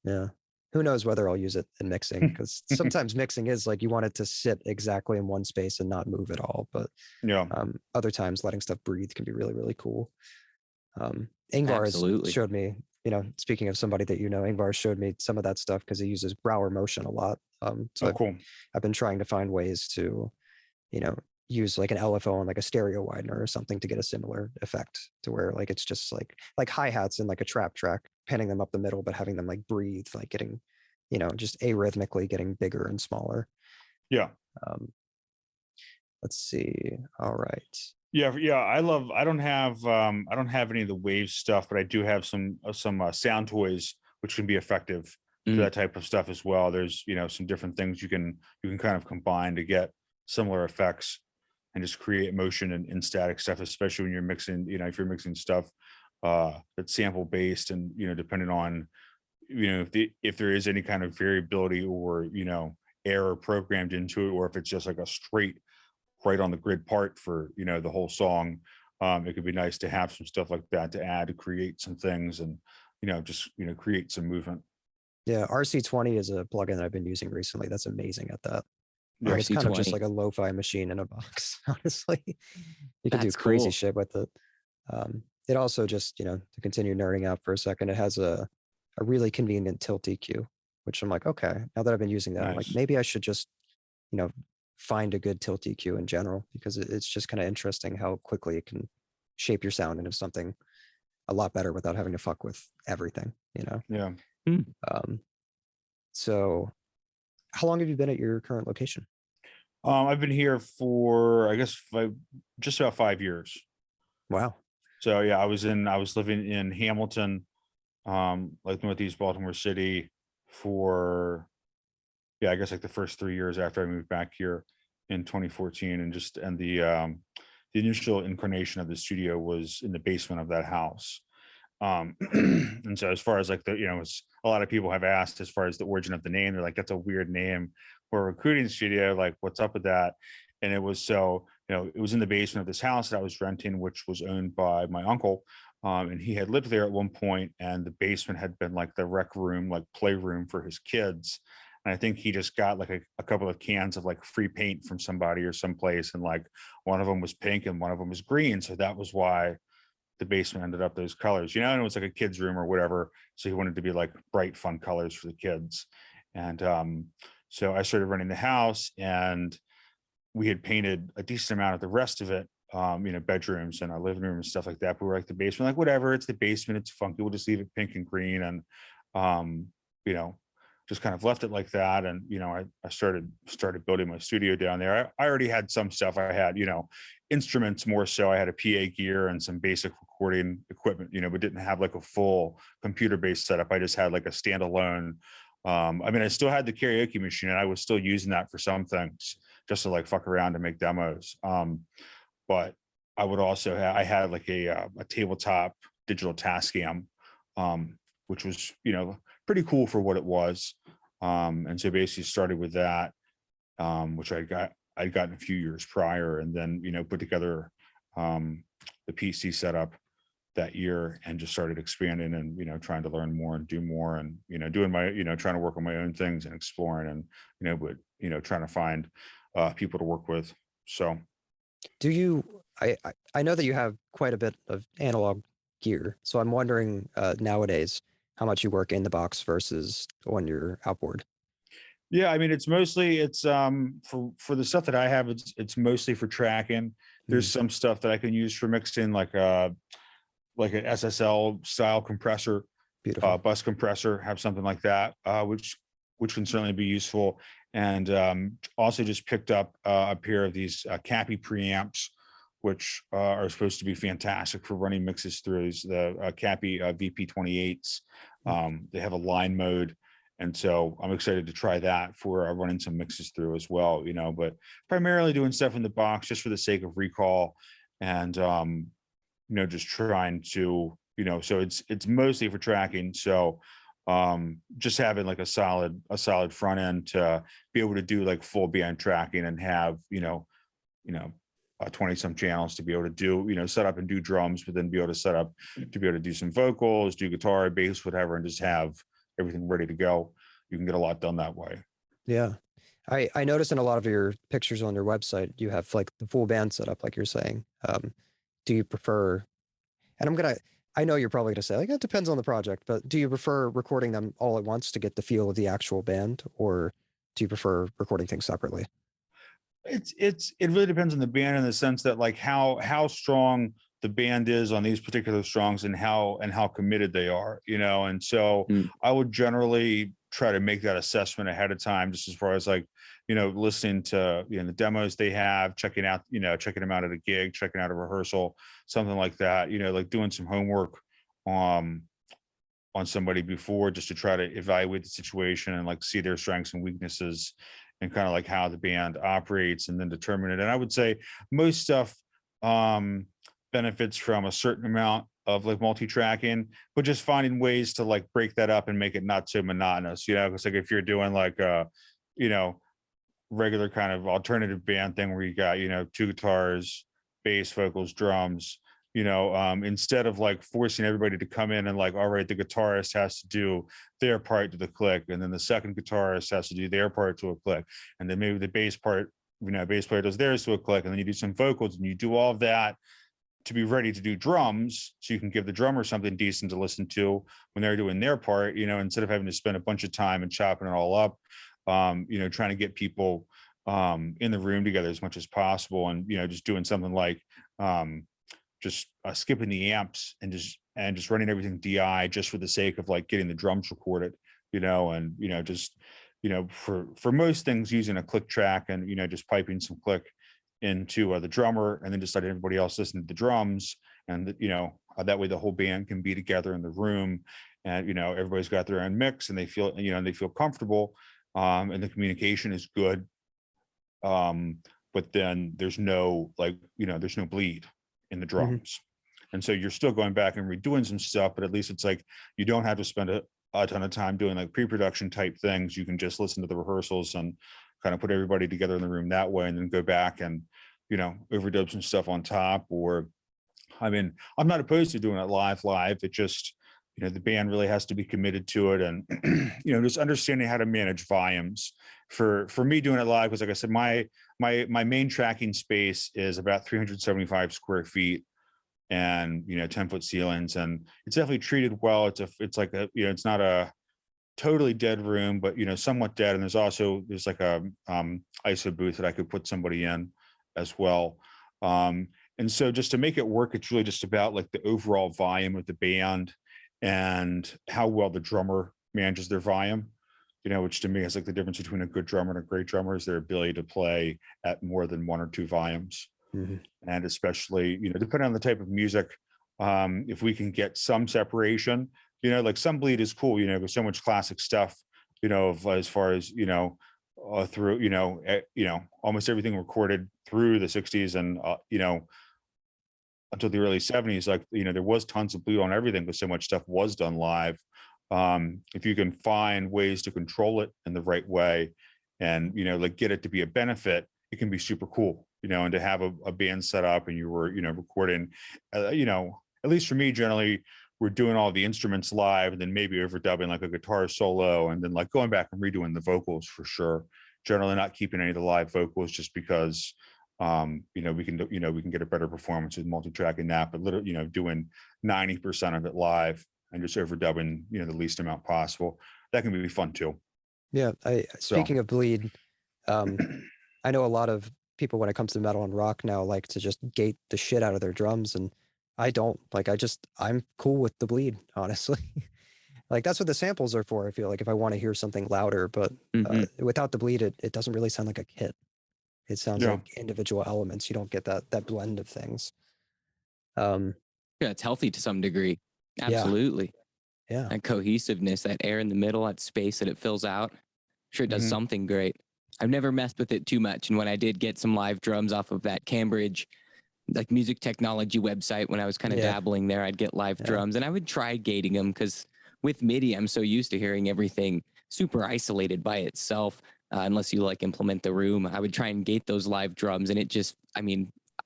Yeah. Who knows whether I'll use it in mixing, because sometimes mixing is like you want it to sit exactly in one space and not move at all. But other times letting stuff breathe can be really, really cool. Ingvar has showed me, speaking of somebody that Ingvar showed me some of that stuff because he uses Brauer motion a lot. So cool. I've been trying to find ways to, use like an LFO on like a stereo widener or something to get a similar effect to where like it's just like hi-hats in like a trap track, panning them up the middle, but having them like breathe, like getting, just arrhythmically getting bigger and smaller. Yeah. Let's see. All right. Yeah. I don't have any of the wave stuff, but I do have some sound toys which can be effective for that type of stuff as well. There's some different things you can kind of combine to get similar effects and just create motion and static stuff, especially when you're mixing, if you're mixing stuff that's sample based and depending on if there is any kind of variability or error programmed into it, or if it's just like a straight right on the grid part for the whole song. It could be nice to have some stuff like that to add to create some things and just create some movement. Yeah, RC20 is a plugin that I've been using recently. That's amazing at that. Yeah, it's kind of just like a lo-fi machine in a box, honestly. You can do crazy shit with it. It also just, to continue nerding out for a second, it has a really convenient tilt EQ, which I'm like, okay, now that I've been using that, I'm like, maybe I should just, find a good tilt EQ in general, because it's just kind of interesting how quickly it can shape your sound into something a lot better without having to fuck with everything, Yeah. So how long have you been at your current location? I've been here for, I guess, just about 5 years. Wow. So yeah, I was living in Hamilton, like Northeast Baltimore City for, I guess like the first 3 years after I moved back here in 2014, and the initial incarnation of the studio was in the basement of that house. And so as far as like it's, a lot of people have asked as far as the origin of the name. They're like, that's a weird name for a recording studio. Like, what's up with that? And it was it was in the basement of this house that I was renting, which was owned by my uncle. And he had lived there at one point, and the basement had been like the rec room, like playroom for his kids. And I think he just got like a couple of cans of like free paint from somebody or someplace. And like one of them was pink and one of them was green. So that was why the basement ended up those colors, and it was like a kid's room or whatever. So he wanted to be like bright, fun colors for the kids. And so I started running the house, and we had painted a decent amount of the rest of it. bedrooms and our living room and stuff like that. But we're like the basement, like whatever, it's the basement, it's funky, we'll just leave it pink and green. And, you know, just kind of left it like that. And, I started building my studio down there. I already had some stuff. I had, instruments more so. I had a PA gear and some basic recording equipment, but didn't have like a full computer-based setup. I just had like a standalone. I still had the karaoke machine and I was still using that for some things just to like fuck around and make demos. But I would also I had like a tabletop digital Tascam, which was, pretty cool for what it was. And so basically started with that, which I'd gotten a few years prior, and then, put together the PC setup that year and just started expanding and, trying to learn more and do more and, doing my, trying to work on my own things and exploring and, but, trying to find people to work with. So. Do you, I know that you have quite a bit of analog gear. So I'm wondering nowadays how much you work in the box versus when you're outboard. Yeah, it's mostly for the stuff that I have, it's mostly for tracking. There's some stuff that I can use for mixing, like an SSL style compressor, Beautiful. bus compressor, have something like that, which can certainly be useful. And also just picked up a pair of these Cappy preamps, which are supposed to be fantastic for running mixes through. The Cappy VP28s. They have a line mode. And so I'm excited to try that for running some mixes through as well, but primarily doing stuff in the box just for the sake of recall and, just trying to, so it's mostly for tracking. So just having like a solid front end to be able to do like full band tracking and have, 20 some channels to be able to do, set up and do drums, but then be able to set up to be able to do some vocals, do guitar, bass, whatever, and just have everything ready to go. You can get a lot done that way. Yeah. I noticed in a lot of your pictures on your website, you have like the full band setup, like you're saying. Do you prefer, and I know you're probably gonna say like, it depends on the project, but do you prefer recording them all at once to get the feel of the actual band, or do you prefer recording things separately? It really depends on the band in the sense that like how strong the band is on these particular songs and how committed they are, and so I would generally try to make that assessment ahead of time, just as far as like, listening to, the demos they have, checking them out at a gig, checking out a rehearsal, something like that, like doing some homework on somebody before, just to try to evaluate the situation and like see their strengths and weaknesses and kind of like how the band operates and then determine it. And I would say most stuff benefits from a certain amount of like multi-tracking, but just finding ways to like break that up and make it not so monotonous, because like if you're doing like a, regular kind of alternative band thing where you got, two guitars, bass, vocals, drums, instead of like forcing everybody to come in and like, all right, the guitarist has to do their part to the click, and then the second guitarist has to do their part to a click, and then maybe the bass part, bass player does theirs to a click, and then you do some vocals and you do all of that to be ready to do drums, so you can give the drummer something decent to listen to when they're doing their part, instead of having to spend a bunch of time and chopping it all up, trying to get people in the room together as much as possible, and just doing something like just skipping the amps and just running everything DI just for the sake of like getting the drums recorded, and just for most things using a click track and just piping some click into the drummer and then just letting everybody else listen to the drums, and that way the whole band can be together in the room, and everybody's got their own mix and they feel comfortable, and the communication is good, but then there's no there's no bleed in the drums. And so you're still going back and redoing some stuff, but at least it's like you don't have to spend a ton of time doing like pre-production type things. You can just listen to the rehearsals and kind of put everybody together in the room that way, and then go back and overdub some stuff on top. Or I'm not opposed to doing it live. It just the band really has to be committed to it, and just understanding how to manage volumes. For me doing it live, because like I said, my main tracking space is about 375 square feet, and 10-foot ceilings, and it's definitely treated well. It's like a it's not a totally dead room, but somewhat dead. And there's like a ISO booth that I could put somebody in as well. And so just to make it work, it's really just about like the overall volume of the band and how well the drummer manages their volume, which to me is like the difference between a good drummer and a great drummer is their ability to play at more than 1 or 2 volumes. And especially, depending on the type of music, if we can get some separation, like some bleed is cool, there's so much classic stuff, as far as, through, almost everything recorded through the 60s and, until the early 70s, like, there was tons of bleed on everything because so much stuff was done live. If you can find ways to control it in the right way and, like get it to be a benefit, it can be super cool, and to have a band set up and you were, recording, at least for me, generally, we're doing all the instruments live and then maybe overdubbing like a guitar solo and then like going back and redoing the vocals for sure. Generally not keeping any of the live vocals just because, we can get a better performance with multi-tracking that, but literally, doing 90% of it live and just overdubbing, the least amount possible. That can be fun too. Yeah. Speaking of bleed, I know a lot of people when it comes to metal and rock now like to just gate the shit out of their drums, and I don't. Like I'm cool with the bleed, honestly. Like that's what the samples are for. I feel like if I want to hear something louder, but without the bleed, it doesn't really sound like a kit. It sounds like individual elements. You don't get that blend of things. Yeah, it's healthy to some degree. Absolutely. Yeah. That cohesiveness, that air in the middle, that space that it fills out. Sure, it does something great. I've never messed with it too much. And when I did get some live drums off of that Cambridge like music technology website, when I was kind of dabbling there, I'd get live drums and I would try gating them because with MIDI, I'm so used to hearing everything super isolated by itself. Unless you like implement the room, I would try and gate those live drums. And it just,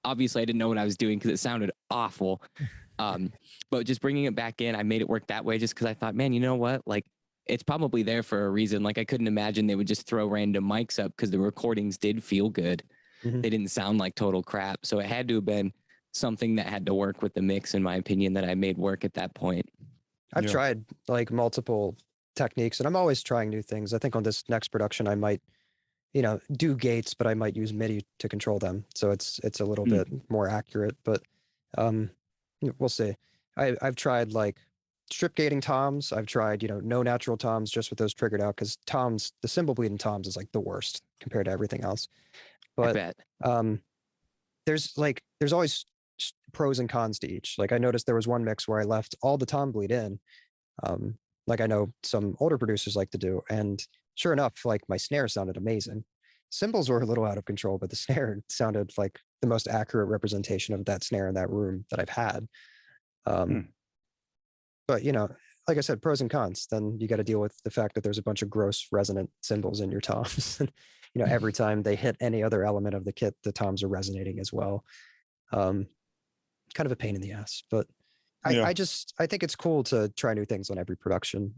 obviously I didn't know what I was doing because it sounded awful. But just bringing it back in, I made it work that way just because I thought, man, you know what? Like, it's probably there for a reason. Like, I couldn't imagine they would just throw random mics up because the recordings did feel good. They didn't sound like total crap. So it had to have been something that had to work with the mix, in my opinion, that I made work at that point. I've tried like multiple techniques and I'm always trying new things. I think on this next production, I might, do gates, but I might use MIDI to control them. So it's a little bit more accurate, but we'll see. I've tried like strip gating toms. I've tried, no natural toms just with those triggered out because toms, the cymbal bleed in toms is like the worst compared to everything else. But I bet. there's always pros and cons to each. Like I noticed there was one mix where I left all the tom bleed in, like I know some older producers like to do. And sure enough, like my snare sounded amazing. Cymbals were a little out of control, but the snare sounded like the most accurate representation of that snare in that room that I've had. But like I said, pros and cons. Then you got to deal with the fact that there's a bunch of gross resonant cymbals in your toms. Every time they hit any other element of the kit, the toms are resonating as well. Kind of a pain in the ass, but I think it's cool to try new things on every production.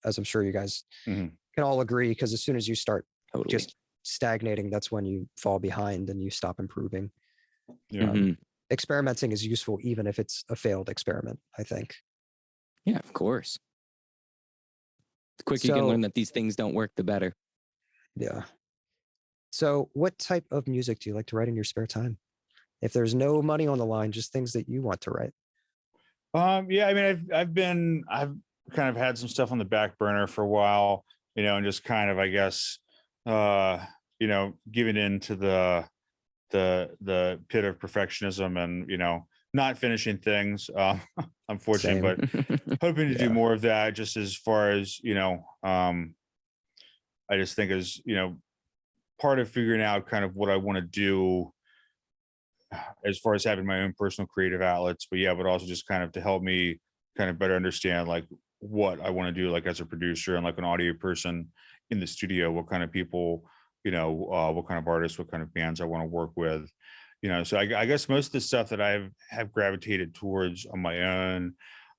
As I'm sure you guys can all agree, because as soon as you start just stagnating, that's when you fall behind and you stop improving. Experimenting is useful, even if it's a failed experiment, I think. Yeah, of course. The quicker you can learn that these things don't work, the better. Yeah. So what type of music do you like to write in your spare time? If there's no money on the line, just things that you want to write. I've kind of had some stuff on the back burner for a while, and just kind of, I guess, giving into the pit of perfectionism and, not finishing things, unfortunately, but hoping to do more of that just as far as, I just think is, part of figuring out kind of what I want to do as far as having my own personal creative outlets, but also just kind of to help me kind of better understand like what I want to do, like as a producer and like an audio person in the studio, what kind of people, what kind of artists, what kind of bands I want to work with, so I guess most of the stuff that I have gravitated towards on my own,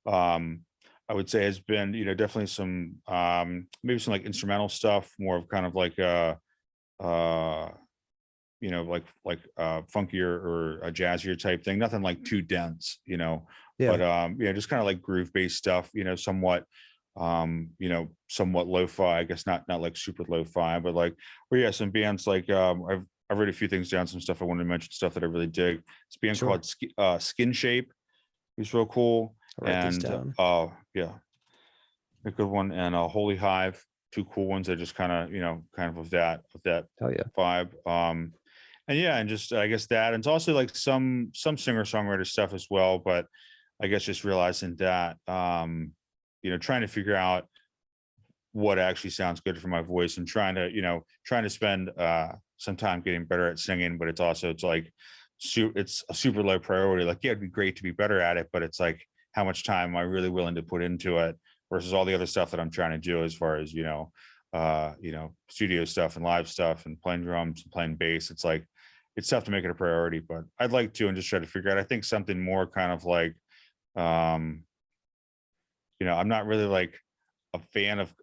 I would say has been, definitely some, maybe some like instrumental stuff, more of kind of like, funkier or a jazzier type thing, nothing like too dense, but just kind of like groove based stuff, somewhat somewhat lo-fi, I guess not like super lo-fi, but like some bands like I've I've written a few things down, some stuff I wanted to mention, stuff that I really dig. It's a band Sure. called Skin Shape. It's real cool. I'll write these And down. yeah, a good one. And Holy Hive, two cool ones that just kind of, kind of that Oh yeah. vibe. And yeah, and just I guess that, and it's also like some singer-songwriter stuff as well, but I guess just realizing that trying to figure out what actually sounds good for my voice, and trying to spend some time getting better at singing. But it's like it's a super low priority. Like, yeah, it'd be great to be better at it, but it's like, how much time am I really willing to put into it versus all the other stuff that I'm trying to do, as far as studio stuff and live stuff and playing drums and playing bass. It's like, it's tough to make it a priority, but I'd like to, and just try to figure out, I think, something more kind of like, I'm not really like a fan of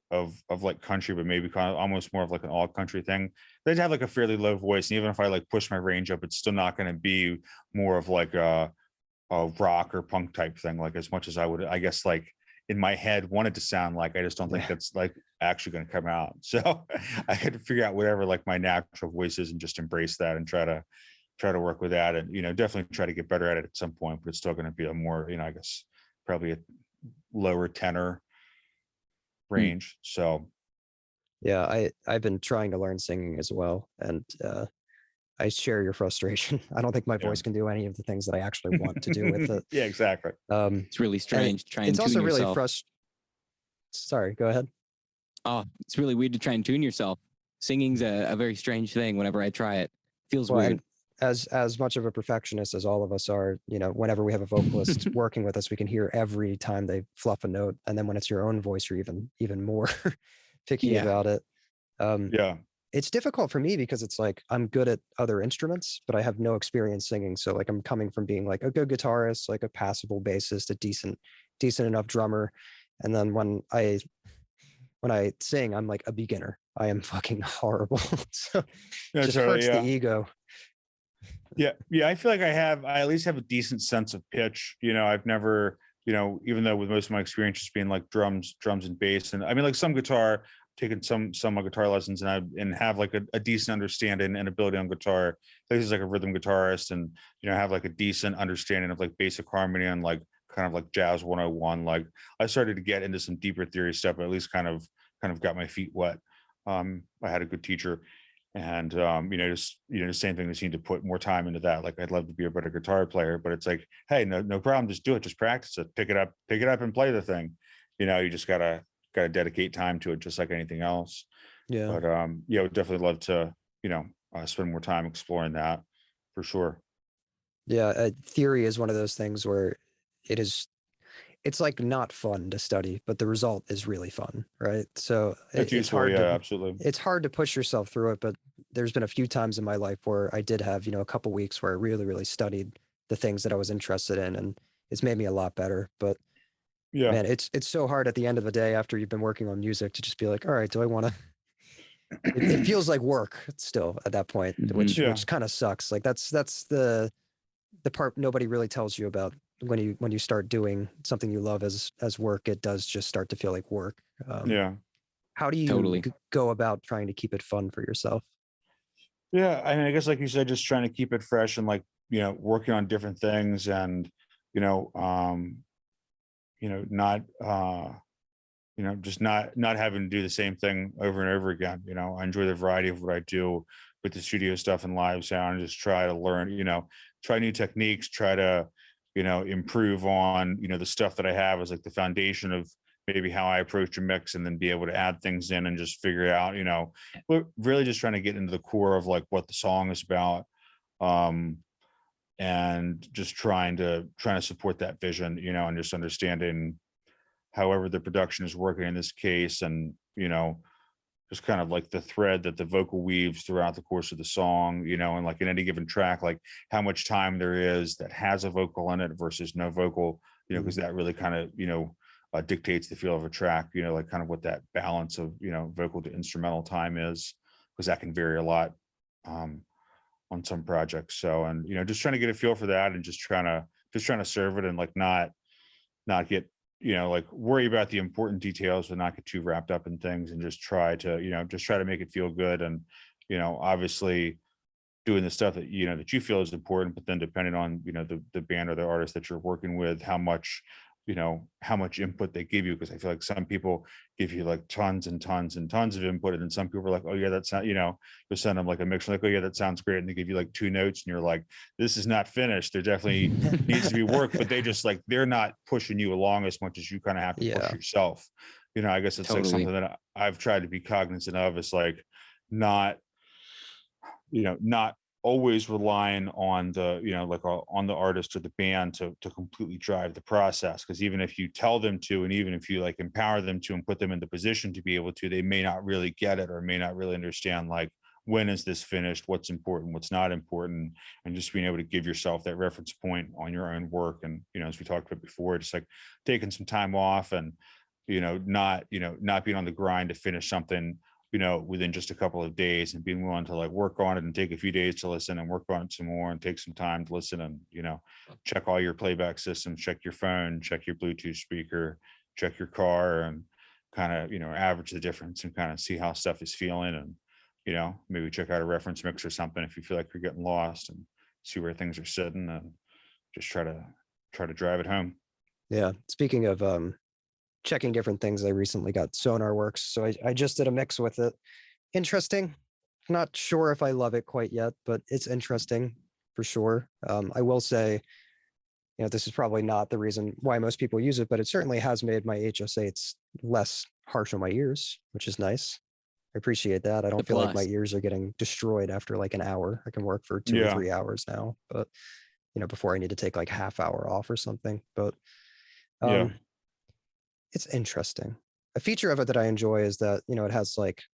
like country, but maybe kind of almost more of like an all country thing. They'd have like a fairly low voice, and even if I like push my range up, it's still not going to be more of like a rock or punk type thing, like as much as I would, I guess, like in my head wanted to sound like. I just don't think that's like actually going to come out. So I had to figure out whatever like my natural voice is, and just embrace that, and try to work with that, and definitely try to get better at it at some point. But it's still going to be a more, I guess, probably a lower tenor range. So yeah, I've been trying to learn singing as well, and I share your frustration. I don't think my voice can do any of the things that I actually want to do with it. Yeah, exactly. It's really strange. Try and it's tune also yourself. really frustrating. Sorry, go ahead. Oh, it's really weird to try and tune yourself. Singing's a very strange thing. Whenever I try it, feels weird. As much of a perfectionist as all of us are, whenever we have a vocalist working with us, we can hear every time they fluff a note, and then when it's your own voice, you're even more picky about it. It's difficult for me because it's like, I'm good at other instruments, but I have no experience singing. So like, I'm coming from being like a good guitarist, like a passable bassist, a decent enough drummer, and then when I sing, I'm like a beginner. I am fucking horrible. So it just hurts the ego. Yeah. I feel like I at least have a decent sense of pitch. I've never, even though with most of my experience just being like drums and bass, and I mean, like some guitar, taken some guitar lessons, and have like a decent understanding and ability on guitar. This is like a rhythm guitarist, and have like a decent understanding of like basic harmony and like kind of like jazz 101. Like, I started to get into some deeper theory stuff, but at least kind of got my feet wet. I had a good teacher, and the same thing. Just need to put more time into that. Like, I'd love to be a better guitar player, but it's like, hey, no problem, just do it, just practice it, pick it up and play the thing. You just gotta dedicate time to it, just like anything else. But would definitely love to spend more time exploring that, for sure. Theory is one of those things where it's like not fun to study, but the result is really fun, right? So it's hard absolutely. It's hard to push yourself through it, but there's been a few times in my life where I did have a couple weeks where I really studied the things that I was interested in, and it's made me a lot better. But man, it's so hard at the end of the day, after you've been working on music, to just be like, all right, do I want to? It feels like work still at that point, which kind of sucks. Like that's the part nobody really tells you about. When you start doing something you love as work, it does just start to feel like work. How do you go about trying to keep it fun for yourself? Yeah, I mean, I guess like you said, just trying to keep it fresh, and like working on different things, and just not having to do the same thing over and over again. I enjoy the variety of what I do with the studio stuff and live sound, and just try to learn, try new techniques, try to improve on the stuff that I have as like the foundation of maybe how I approach a mix, and then be able to add things in and just figure it out. But really just trying to get into the core of like what the song is about, and just trying to support that vision, and just understanding however the production is working in this case, and just kind of like the thread that the vocal weaves throughout the course of the song, and like in any given track, like how much time there is that has a vocal in it versus no vocal, because that really kind of dictates the feel of a track, like kind of what that balance of vocal to instrumental time is, because that can vary a lot on some projects. So, and just trying to get a feel for that, and just trying to serve it, and like not get like worry about the important details, but not get too wrapped up in things, and just try to make it feel good. And obviously doing the stuff that, that you feel is important, but then depending on, the band or the artist that you're working with, how much input they give you. Because I feel like some people give you like tons and tons and tons of input, and then some people are like, oh yeah, that's not, you'll send them like a mix, like, oh yeah, that sounds great, and they give you like 2 notes and you're like, this is not finished, there definitely needs to be work. But they just like, they're not pushing you along as much as you kind of have to push yourself. I guess it's like something that I've tried to be cognizant of, is like not always relying on the, on the artist or the band to completely drive the process. Because even if you tell them to, and even if you like empower them to and put them in the position to be able to, they may not really get it, or may not really understand like, when is this finished, what's important, what's not important. And just being able to give yourself that reference point on your own work. And as we talked about before, just like taking some time off, and not being on the grind to finish something within just a couple of days, and being willing to like work on it and take a few days to listen, and work on it some more, and take some time to listen, and check all your playback systems, check your phone, check your Bluetooth speaker, check your car, and kind of average the difference and kind of see how stuff is feeling. And maybe check out a reference mix or something if you feel like you're getting lost, and see where things are sitting, and just try to drive it home. Yeah, speaking of checking different things, I recently got SonarWorks, so I just did a mix with it. Interesting. Not sure if I love it quite yet, but it's interesting for sure. I will say, this is probably not the reason why most people use it, but it certainly has made my HS8s less harsh on my ears, which is nice. I appreciate that. I don't feel like my ears are getting destroyed after like an hour. I can work for 2 or 3 hours now, but before I need to take like half hour off or something. But it's interesting. A feature of it that I enjoy is that, it has like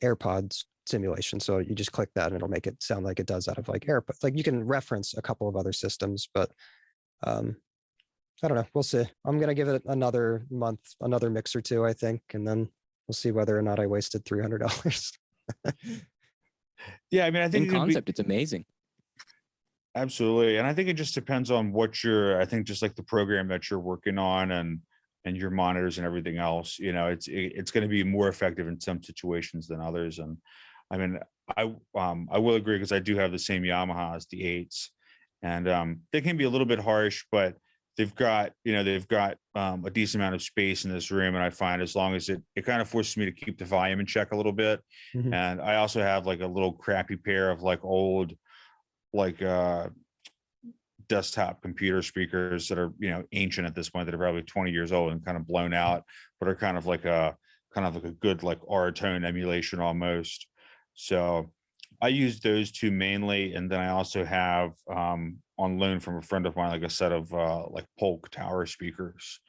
AirPods simulation. So you just click that and it'll make it sound like it does out of like AirPods. Like you can reference a couple of other systems, but I don't know. We'll see. I'm going to give it another month, another mix or two, I think. And then we'll see whether or not I wasted $300. Yeah. I mean, I think in concept, it's amazing. Absolutely. And I think it just depends on I think just like the program that you're working on, and your monitors and everything else, it's going to be more effective in some situations than others. And I mean, I will agree, because I do have the same Yamaha as the 8s, and they can be a little bit harsh, but they've got a decent amount of space in this room. And I find as long as it kind of forces me to keep the volume in check a little bit. Mm-hmm. And I also have like a little crappy pair of like old, like desktop computer speakers that are ancient at this point, that are probably 20 years old and kind of blown out, but are kind of like a good like R-tone emulation almost. So I use those two mainly, and then I also have on loan from a friend of mine like a set of like Polk tower speakers,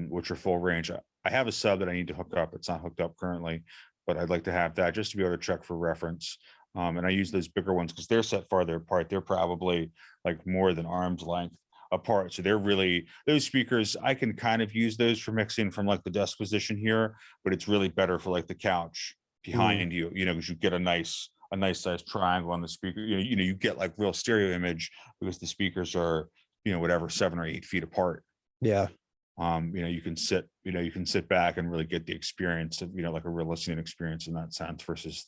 which are full range. I have a sub that I need to hook up. It's not hooked up currently, but I'd like to have that just to be able to check for reference. And I use those bigger ones because they're set farther apart. They're probably like more than arm's length apart. So they're really, those speakers, I can kind of use those for mixing from like the desk position here, but it's really better for like the couch behind you, because you get a nice size triangle on the speaker. You get like real stereo image because the speakers are, whatever, 7 or 8 feet apart. Yeah. You can sit back and really get the experience of, like a real listening experience in that sense versus,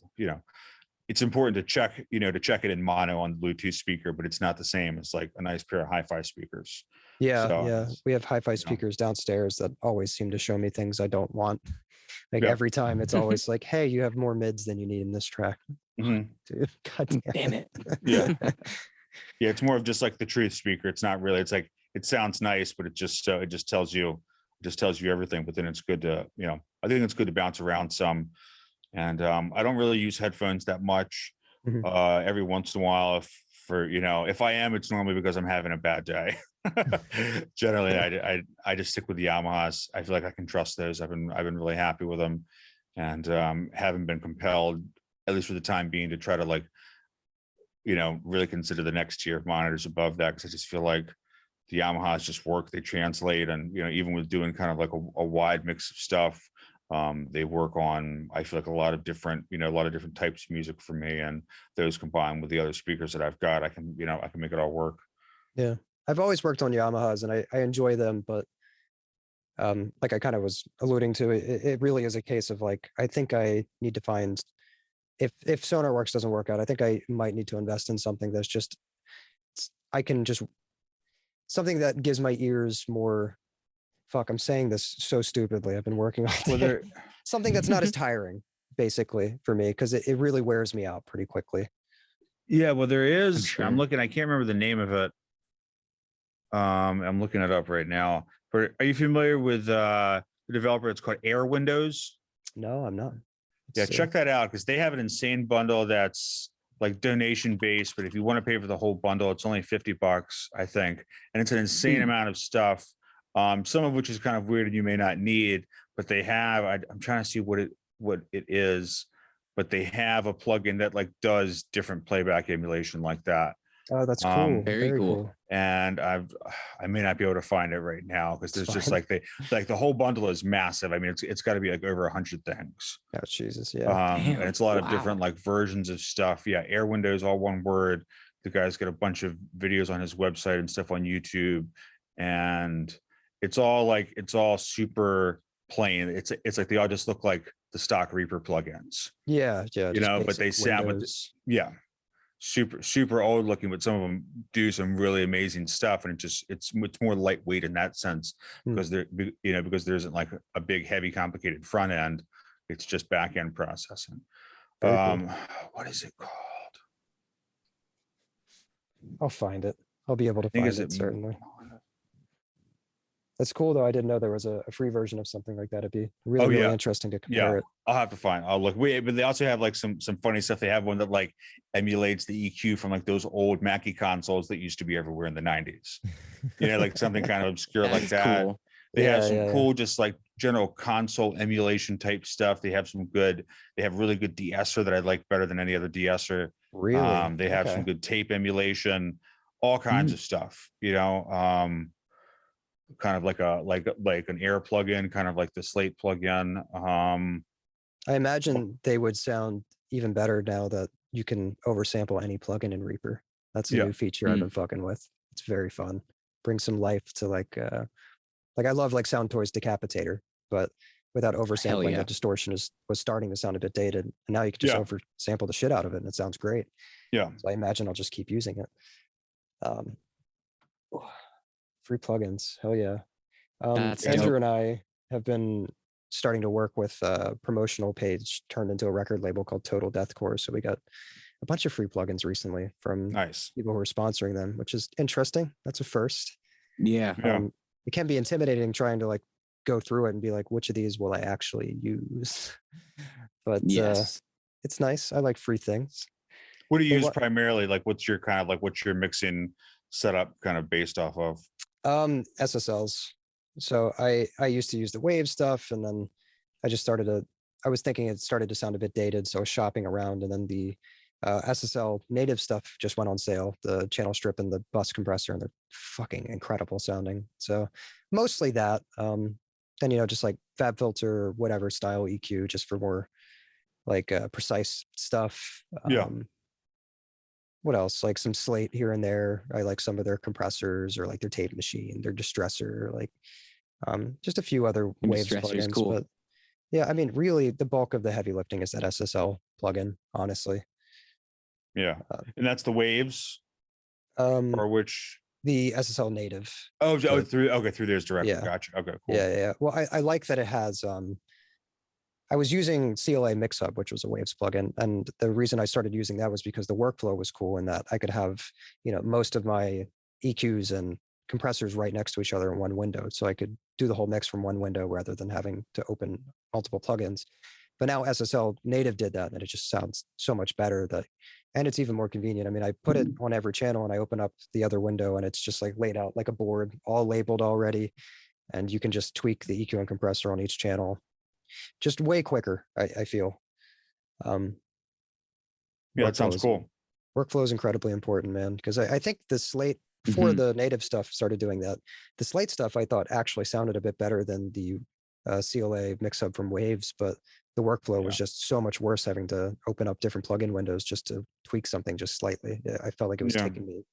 it's important to check it in mono on the Bluetooth speaker, but it's not the same as like a nice pair of hi-fi speakers. Yeah. So, yeah. We have hi-fi speakers downstairs that always seem to show me things I don't want. Like every time it's always like, hey, you have more mids than you need in this track. Mm-hmm. Dude, God damn it. Yeah. Yeah. It's more of just like the truth speaker. It's not really, it's like, it sounds nice, but it just tells you everything. But then it's good to, I think it's good to bounce around some. And I don't really use headphones that much. Mm-hmm. Every once in a while, if I am, it's normally because I'm having a bad day. Generally, I just stick with the Yamahas. I feel like I can trust those. I've been really happy with them, and haven't been compelled, at least for the time being, to try to like, really consider the next tier of monitors above that, because I just feel like the Yamahas just work. They translate, and even with doing kind of like a wide mix of stuff. They work on, I feel like, a lot of different types of music for me, and those combined with the other speakers that I've got, I can make it all work. Yeah. I've always worked on Yamahas and I enjoy them, but like I kind of was alluding to, it really is a case of like, I think I need to find if SonarWorks doesn't work out, I think I might need to invest in something that's just I can just something that gives my ears more. Fuck, I'm saying this so stupidly. I've been working all day. Well, Something that's not as tiring, basically, for me, because it really wears me out pretty quickly. yeah, well, there I'm is. sure. I'm looking. I can't remember the name of it. I'm looking it up right now. But are you familiar with the developer? It's called Air Windows. No, I'm not. Yeah, Let's see. check that out because they have an insane bundle that's like donation based. But if you want to pay for the whole bundle, it's only $50, I think, and it's an insane amount of stuff. Some of which is kind of weird and you may not need, but they have. I'm trying to see what it is, but they have a plugin that like does different playback emulation like that. Oh, that's cool. Very Very cool. cool. And I may not be able to find it right now because there's just like the whole bundle is massive. I mean, it's got to be like over 100 things. Oh, Jesus. Yeah. And it's a lot of Wow. different like versions of stuff. Yeah, Air Windows, all one word. The guy's got a bunch of videos on his website and stuff on YouTube, and it's all super plain. It's like they all just look like the stock Reaper plugins, Yeah. Yeah. you Just know, but they basic sound, Windows. yeah, super old looking, but some of them do some really amazing stuff, and it's more lightweight in that sense because because there isn't like a big heavy complicated front end. It's just back end processing. Very cool. What is it called? I'll find it. I'll be able to I think find is it, certainly. That's cool, though. I didn't know there was a free version of something like that. It'd be really, really interesting to compare it. I'll have to find. I'll look. But they also have like some funny stuff. They have one that like emulates the EQ from like those old Mackie consoles that used to be everywhere in the 90s. You know, like something kind of obscure like that. Cool. They have some Yeah. cool, just like general console emulation type stuff. They have really good de-esser that I like better than any other de-esser. Really? They have some Okay. good tape emulation, all kinds of stuff, kind of like an Air plugin, kind of like the Slate plugin. I imagine they would sound even better now that you can oversample any plugin in Reaper. That's a Yeah. new feature I've been fucking with. It's very fun. Bring some life to like I love like Sound Toys Decapitator, but without oversampling, yeah. the distortion was starting to sound a bit dated. And now you can just oversample the shit out of it and it sounds great. Yeah. So I imagine I'll just keep using it. Free plugins. Hell yeah. That's Andrew dope. and I have been starting to work with a promotional page turned into a record label called Total Deathcore. So we got a bunch of free plugins recently from Nice. people who are sponsoring them, which is interesting. That's a first. Yeah. It can be intimidating trying to like go through it and be like, which of these will I actually use? But Yes. it's nice. I like free things. What do you Hey, use what- primarily? Like what's your mixing setup kind of based off of? SSLs. So I used to use the wave stuff, and then I just I was thinking it started to sound a bit dated, so I was shopping around, and then the SSL native stuff just went on sale, the channel strip and the bus compressor, and they're fucking incredible sounding. So mostly that. Then just like Fab Filter or whatever style EQ, just for more like precise stuff. What else? Like some Slate here and there. I like some of their compressors or like their tape machine, their distressor, like just a few other Waves Distressor's plugins. cool. But yeah, I mean, really, the bulk of the heavy lifting is that SSL plugin, honestly. Yeah, and that's the Waves, Um, or which? the SSL native. Through theirs directly. Yeah. Gotcha. Okay, cool. Yeah. Well, I like that it has. I was using CLA Mixhub, which was a Waves plugin, and the reason I started using that was because the workflow was cool in that I could have, most of my EQs and compressors right next to each other in one window, so I could do the whole mix from one window rather than having to open multiple plugins. But now SSL native did that, and it just sounds so much better. And it's even more convenient. I mean, I put it on every channel, and I open up the other window, and it's just like laid out like a board, all labeled already, and you can just tweak the EQ and compressor on each channel. Just way quicker, I feel. That sounds cool. Workflow is incredibly important, man, because I think the Slate, before the native stuff started doing that, the Slate stuff I thought actually sounded a bit better than the CLA mix-up from Waves, but the workflow was just so much worse, having to open up different plugin windows just to tweak something just slightly. I felt like it was taking me,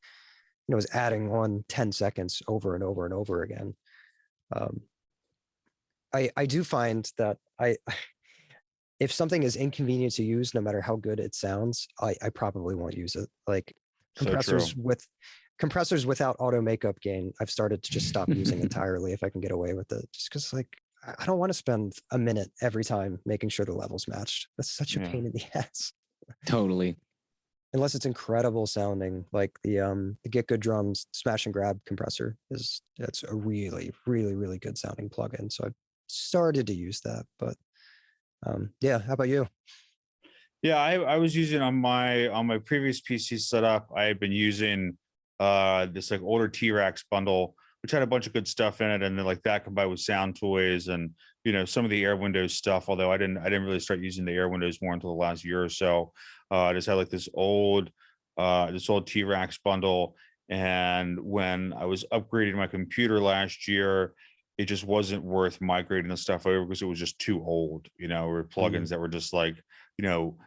it was adding on 10 seconds over and over and over again. I do find that if something is inconvenient to use, no matter how good it sounds, I probably won't use it. Like So true. compressors without auto makeup gain, I've started to just stop using entirely if I can get away with it. Just because like I don't want to spend a minute every time making sure the levels matched. That's such a Yeah. pain in the ass. Totally. Unless it's incredible sounding, like the Get Good Drums Smash and Grab compressor that's a really, really, really good sounding plugin. So I've started to use that, but yeah. How about you? Yeah, I was using on my previous PC setup. I had been using this like older T-Rex bundle, which had a bunch of good stuff in it, and then like that combined with Sound Toys and some of the Air Windows stuff. Although I didn't really start using the Air Windows more until the last year or so. I just had like this old T-Rex bundle, and when I was upgrading my computer last year, it just wasn't worth migrating the stuff over because it was just too old. Or plugins that were just like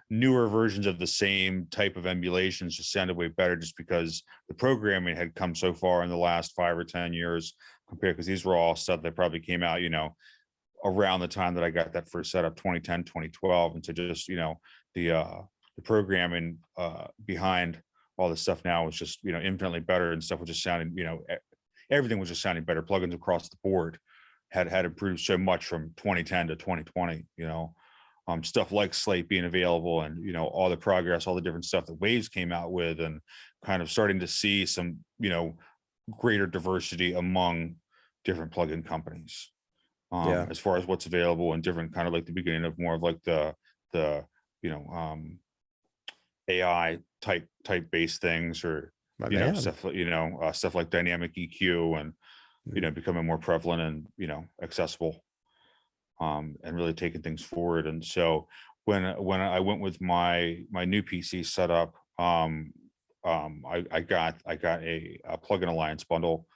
newer versions of the same type of emulations just sounded way better just because the programming had come so far in the last 5 or 10 years compared, because these were all stuff that probably came out, around the time that I got that first setup, 2010, 2012. And so just, the programming behind all this stuff now was just, infinitely better, and stuff was just sounding, everything was just sounding better. Plugins across the board had improved so much from 2010 to 2020, stuff like Slate being available, and all the progress, all the different stuff that Waves came out with, and kind of starting to see some greater diversity among different plugin companies, Yeah. as far as what's available, and different kind of like the beginning of more of like the AI type based things, or My man. stuff like dynamic EQ, and becoming more prevalent and accessible, and really taking things forward. And so when I went with my new PC setup, I got a plugin alliance bundle,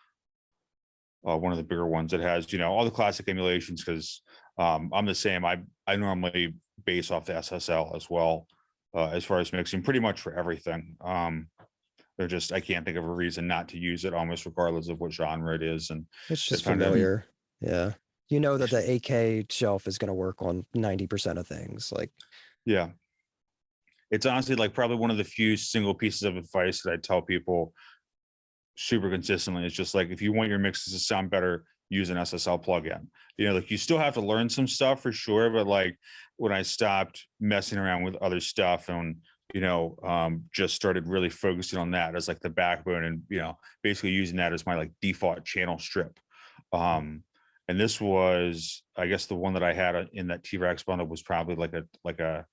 one of the bigger ones that has all the classic emulations, because I'm the same. I normally base off the SSL as well, as far as mixing pretty much for everything. I can't think of a reason not to use it, almost regardless of what genre it is. And It's just kind of familiar. Yeah. You know that the AK shelf is going to work on 90% of things. Like, yeah, it's honestly like probably one of the few single pieces of advice that I tell people super consistently. It's just like, if you want your mixes to sound better, use an SSL plugin. Like you still have to learn some stuff for sure, but like when I stopped messing around with other stuff and just started really focusing on that as like the backbone, and basically using that as my like default channel strip. And this was, I guess, the one that I had in that T-Rex bundle was probably like a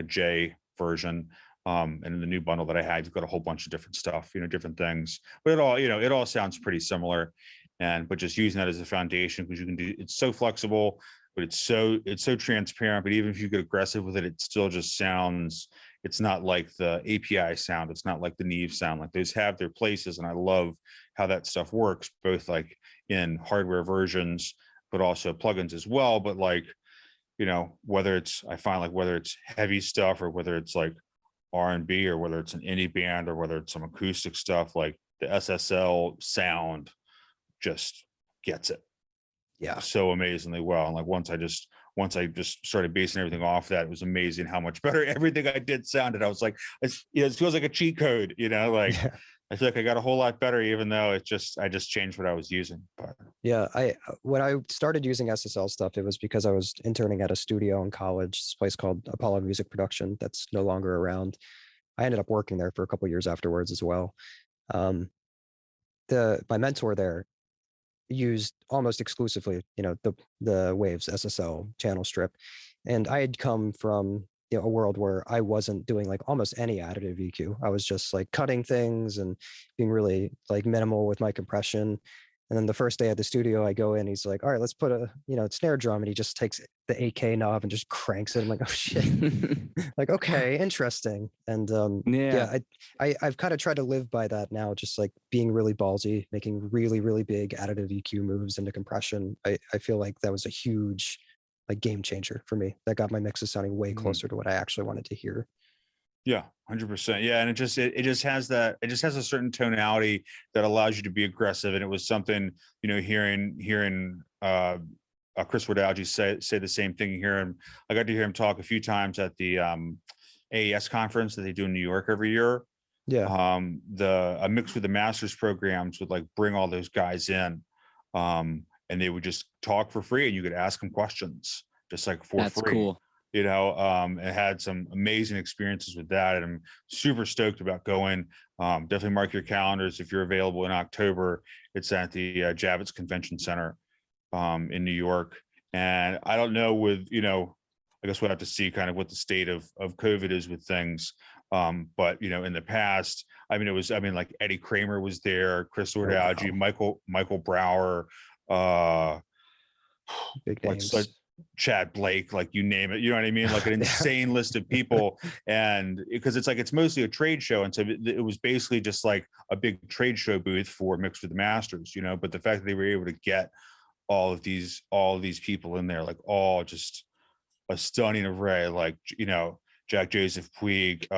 J version. And in the new bundle that I had, you've got a whole bunch of different stuff, different things, but it all sounds pretty similar. But just using that as a foundation, because it's so flexible, but it's so transparent. But even if you get aggressive with it, it still just sounds, it's not like the API sound. It's not like the Neve sound. Like those have their places. And I love how that stuff works, both like in hardware versions, but also plugins as well. But like, whether it's heavy stuff, or whether it's like R&B, or whether it's an indie band, or whether it's some acoustic stuff, like the SSL sound just gets it yeah. so amazingly well. And like once I just started basing everything off that, it was amazing how much better everything I did sounded. I was like, it feels like a cheat code, like Yeah. I feel like I got a whole lot better, even though I just changed what I was using. But Yeah. When I started using SSL stuff, it was because I was interning at a studio in college, this place called Apollo Music Production that's no longer around. I ended up working there for a couple years afterwards as well. My mentor there used almost exclusively, the Waves SSL channel strip. And I had come from a world where I wasn't doing like almost any additive EQ. I was just like cutting things and being really like minimal with my compression. And then the first day at the studio, I go in, he's like, all right, let's put a, snare drum. And he just takes the AK knob and just cranks it. I'm like, oh shit. Like, okay, interesting. And Yeah. I've kind of tried to live by that now, just like being really ballsy, making really, really big additive EQ moves into compression. I feel like that was a huge like game changer for me. That got my mixes sounding way closer to what I actually wanted to hear. yeah, 100%. Yeah. And it just has a certain tonality that allows you to be aggressive. And it was something, hearing Chris Wadowski say the same thing here, and I got to hear him talk a few times at the AES conference that they do in New York every year. Yeah. A Mix with the Masters programs would like bring all those guys in, and they would just talk for free, and you could ask them questions just like for That's free. cool. You know, it had some amazing experiences with that, and I'm super stoked about going. Definitely mark your calendars if you're available in October. It's at the Javits Convention Center in New York, and I don't know with, you know, I guess we'll have to see kind of what the state of COVID is with things. But you know, in the past, I mean, like Eddie Kramer was there, Chris Wadowski, Michael Brower, Big like names. Chad Blake, like you name it, you know what I mean? Like an insane list of people. And because it's like, it's mostly a trade show. And so it was basically just like a big trade show booth for Mixed with the Masters, you know, but the fact that they were able to get all of these people in there, like all just a stunning array, like, you know, Jack Joseph Puig,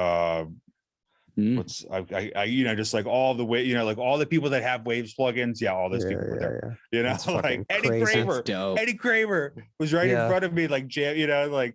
what's I you know, just like all the way, you know, like all the people that have Waves plugins, all those people were there. You know, That's like crazy. Eddie Kramer was right in front of me, like you know, like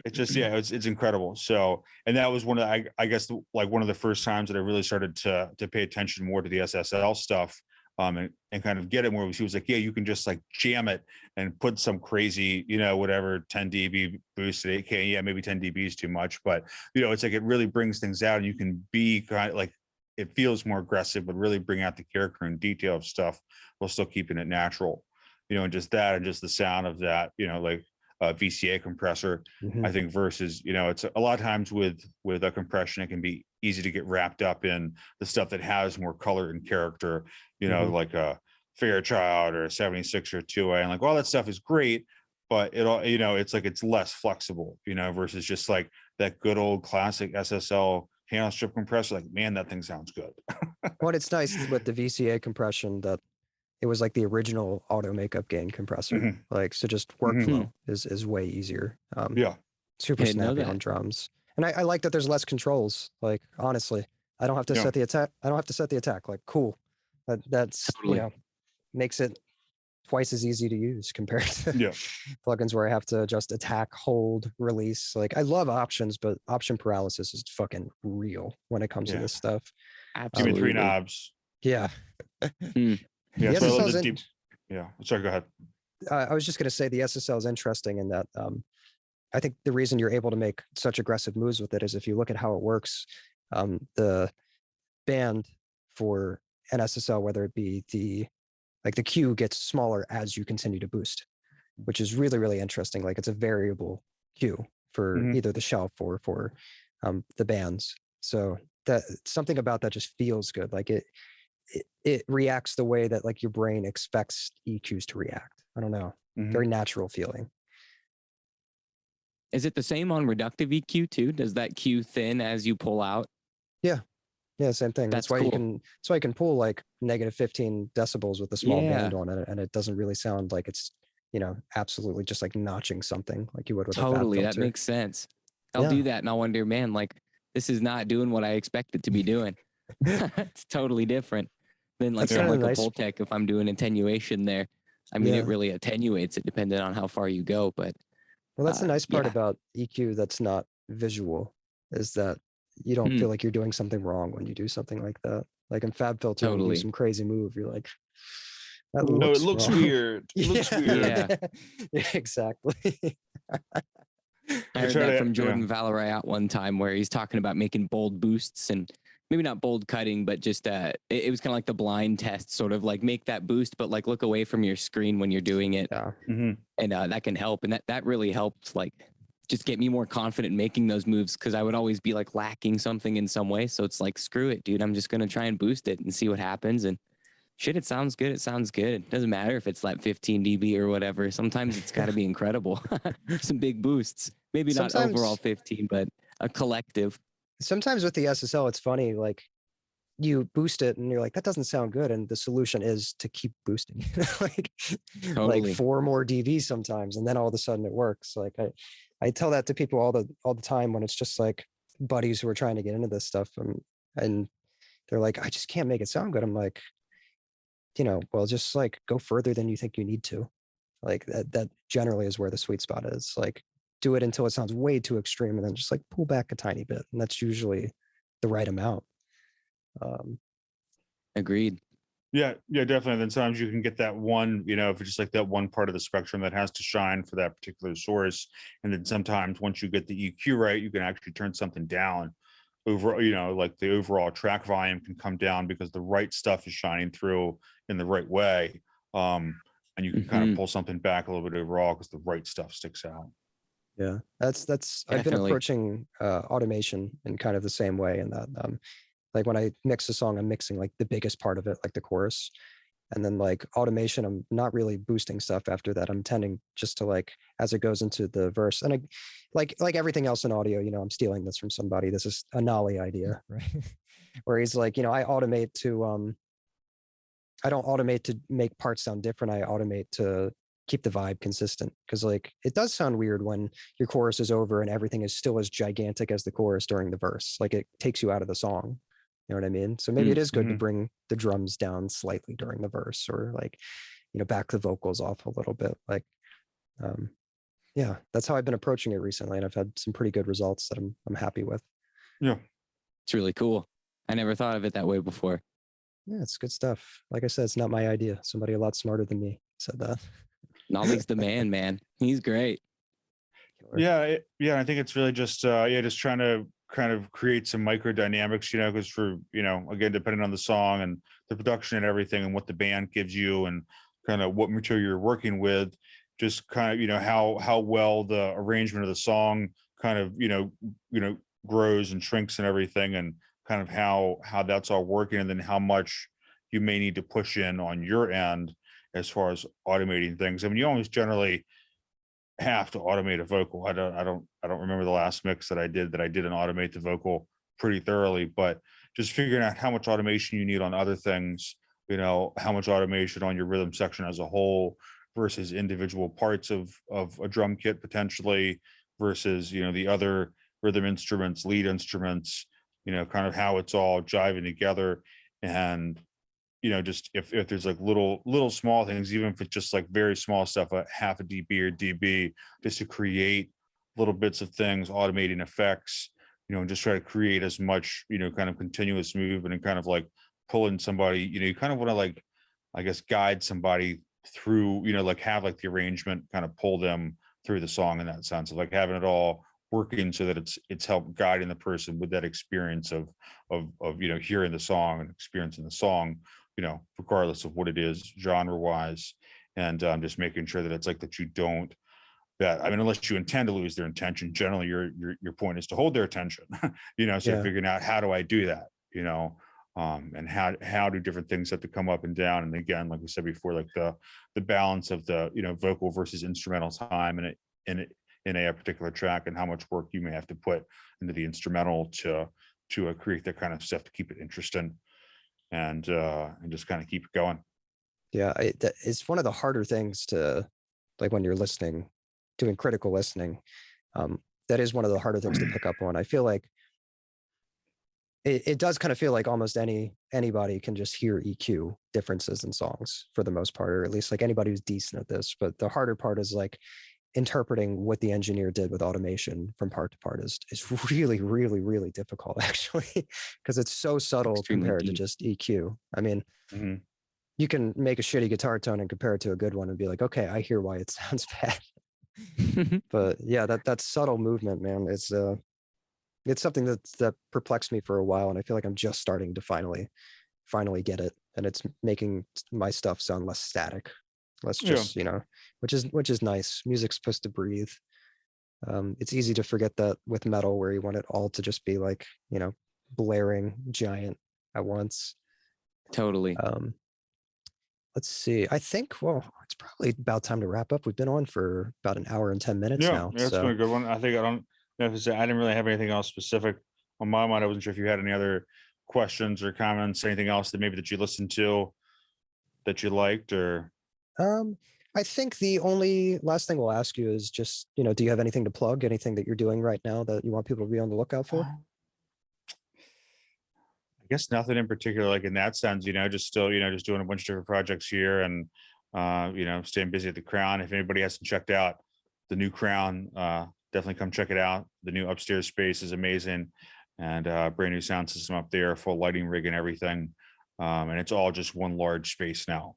it's just it's incredible. So, and that was one of the, I guess like one of the first times that I really started to pay attention more to the SSL stuff. And kind of get it where he was like, yeah, you can just like jam it and put some crazy, you know, whatever 10 dB boost at 8K. Yeah, maybe 10 dB is too much, but you know, it's like it really brings things out, and you can be kind of like, it feels more aggressive, but really bring out the character and detail of stuff while still keeping it natural. You know, and just that, and just the sound of that, you know, like VCA compressor, I think, versus, you know, it's a lot of times with a compression, it can be easy to get wrapped up in the stuff that has more color and character, you know, like a Fairchild or a 76 or 2A, and like all that stuff is great, but it all, you know, it's like it's less flexible, you know, versus just like that good old classic SSL handle strip compressor. Like, man, that thing sounds good. Well, it's nice with the VCA compression that it was like the original auto makeup gain compressor. Like, so just workflow is way easier. Super snappy on drums. And I like that there's less controls. Like, honestly, I don't have to set the attack. I don't have to set the attack. Like, cool. That's you know, makes it twice as easy to use compared to plugins where I have to just attack, hold, release. Like, I love options, but option paralysis is fucking real when it comes to this stuff. Absolutely. Give me 3 knobs. Yeah. Yeah. So I love the deep. Yeah. Sorry, go ahead. I was just going to say the SSL is interesting in that I think the reason you're able to make such aggressive moves with it is if you look at how it works, the band for an SSL, whether it be the Q gets smaller as you continue to boost, which is really, really interesting. Like, it's a variable Q for either the shelf or for the bands. So that something about that just feels good. Like it reacts the way that like your brain expects EQs to react. I don't know. Very natural feeling. Is it the same on reductive EQ too? Does that Q thin as you pull out? Yeah, same thing. That's why cool. you can pull like negative 15 decibels with a small band on it, and it doesn't really sound like it's, you know, absolutely just like notching something like you would with a fat filter. That makes sense. I'll do that, and I'll wonder, man, like this is not doing what I expect it to be doing. It's totally different than like something like a Pultec. If I'm doing attenuation there, I mean, it really attenuates it depending on how far you go. But well, that's the nice part about EQ that's not visual, is that you don't feel like you're doing something wrong when you do something like that. Like in FabFilter, when you do some crazy move, you're like, it looks weird. It looks weird. Yeah, exactly. I heard that from Jordan Valeriat one time, where he's talking about making bold boosts, and maybe not bold cutting, but just it was kind of like the blind test, sort of like make that boost, but like look away from your screen when you're doing it. And that can help. And that really helped, like just get me more confident in making those moves, because I would always be like lacking something in some way. So it's like, screw it, dude. I'm just going to try and boost it and see what happens. And shit, it sounds good. It sounds good. It doesn't matter if it's like 15 dB or whatever. Sometimes it's got to be incredible. Some big boosts. Maybe not overall 15, but a collective. Sometimes with the SSL, it's funny. Like, you boost it and you're like, that doesn't sound good. And the solution is to keep boosting, like 4 more dB sometimes. And then all of a sudden it works. Like I tell that to people all the time when it's just like buddies who are trying to get into this stuff. And they're like, I just can't make it sound good. I'm like, you know, well, just like go further than you think you need to. Like that generally is where the sweet spot is. Like do it until it sounds way too extreme and then just like pull back a tiny bit. And that's usually the right amount. Agreed. Yeah, definitely. Then sometimes you can get that one, if it's just like that one part of the spectrum that has to shine for that particular source. And then sometimes once you get the EQ right, you can actually turn something down over, like the overall track volume can come down because the right stuff is shining through in the right way. And you can kind of pull something back a little bit overall because the right stuff sticks out. Yeah, that's I've been Definitely. approaching automation in kind of the same way in that like when I mix a song, I'm mixing like the biggest part of it, like the chorus. And then like automation, I'm not really boosting stuff after that. I'm tending just to like as it goes into the verse. And I like everything else in audio, I'm stealing this from somebody. This is a Nolly idea. Right. Where he's like, I automate to I don't automate to make parts sound different. I automate to keep the vibe consistent. Cause like it does sound weird when your chorus is over and everything is still as gigantic as the chorus during the verse. Like it takes you out of the song. You know what I mean? So maybe it is good to bring the drums down slightly during the verse or like, back the vocals off a little bit. Like, yeah, that's how I've been approaching it recently. And I've had some pretty good results that I'm happy with. Yeah. It's really cool. I never thought of it that way before. Yeah, it's good stuff. Like I said, it's not my idea. Somebody a lot smarter than me said that. Nolly's the man. He's great. Yeah. I think it's really just, just trying to kind of create some micro dynamics, because for, again, depending on the song and the production and everything and what the band gives you and kind of what material you're working with, just kind of, how well the arrangement of the song kind of, grows and shrinks and everything and kind of how that's all working and then how much you may need to push in on your end as far as automating things. I mean, you always generally have to automate a vocal. I don't remember the last mix that I didn't automate the vocal pretty thoroughly, but just figuring out how much automation you need on other things, how much automation on your rhythm section as a whole versus individual parts of a drum kit potentially versus, the other rhythm instruments, lead instruments, kind of how it's all jiving together. And just if there's like little small things, even if it's just like very small stuff, a half a dB or dB, just to create little bits of things, automating effects, and just try to create as much, kind of continuous movement and kind of like pulling somebody, you kind of want to like, I guess, guide somebody through, like have like the arrangement kind of pull them through the song in that sense of like having it all working so that it's help guiding the person with that experience of hearing the song and experiencing the song, regardless of what it is genre wise, and just making sure that it's like that you don't unless you intend to lose their attention, generally your point is to hold their attention, so figuring out how do I do that, and how do different things have to come up and down. And again, like we said before, like the balance of the, vocal versus instrumental time in a particular track and how much work you may have to put into the instrumental to create that kind of stuff to keep it interesting and just kind of keep it going. Yeah, it's one of the harder things to like when you're listening, doing critical listening. That is one of the harder things to pick up on. I feel like it does kind of feel like almost anybody can just hear EQ differences in songs for the most part, or at least like anybody who's decent at this. But the harder part is like interpreting what the engineer did with automation from part to part is really, really, really difficult actually, because it's so subtle compared to just EQ. I mean, you can make a shitty guitar tone and compare it to a good one and be like, okay, I hear why it sounds bad. But yeah, that subtle movement, man, it's something that perplexed me for a while, and I feel like I'm just starting to finally get it, and it's making my stuff sound less static. Let's just, which is nice. Music's supposed to breathe. It's easy to forget that with metal, where you want it all to just be like, blaring giant at once. Totally. Let's see. I think, it's probably about time to wrap up. We've been on for about an hour and 10 minutes now. Yeah, it's been a good one. I think I don't know if I didn't really have anything else specific on my mind. I wasn't sure if you had any other questions or comments, anything else that maybe that you listened to that you liked or. I think the only last thing we'll ask you is just, do you have anything to plug, anything that you're doing right now that you want people to be on the lookout for? I guess nothing in particular, like in that sense, just still, just doing a bunch of different projects here and staying busy at the Crown. If anybody hasn't checked out the new Crown, definitely come check it out. The new upstairs space is amazing, and brand new sound system up there, full lighting rig and everything. And it's all just one large space now.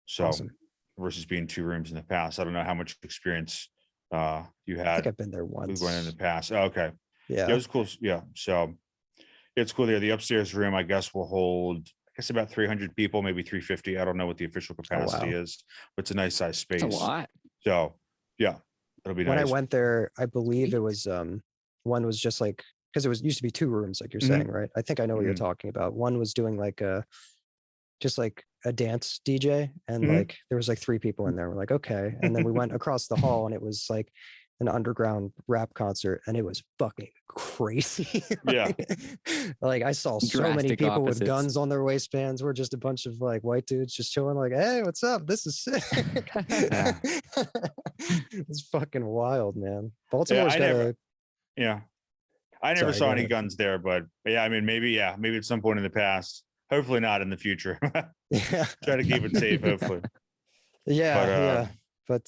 So Awesome. versus being 2 rooms in the past. I don't know how much experience you I had think I've been there once. going in the past. Oh, okay. Yeah. It was cool. Yeah. So it's cool there. The upstairs room, I guess, will hold, I guess, about 300 people, maybe 350. I don't know what the official capacity is, but it's a nice size space. That's a lot. So yeah, it'll be nice. When I went there, I believe it was one was just like, because it was used to be 2 rooms, like you're saying, right? I think I know what you're talking about. One was doing like just like a dance DJ, and like there was like 3 people in there. We're like, okay. And then we went across the hall, and it was like an underground rap concert, and it was fucking crazy. Yeah. Like I saw so many Drastic people opposites. with guns on their waistbands. We're just a bunch of like white dudes just chilling, like, hey, what's up? This is sick. It's fucking wild, man. Baltimore's I never Sorry, saw go any ahead. guns there, but yeah, I mean, maybe at some point in the past. Hopefully not in the future. Yeah. Try to keep it safe, hopefully. Yeah, but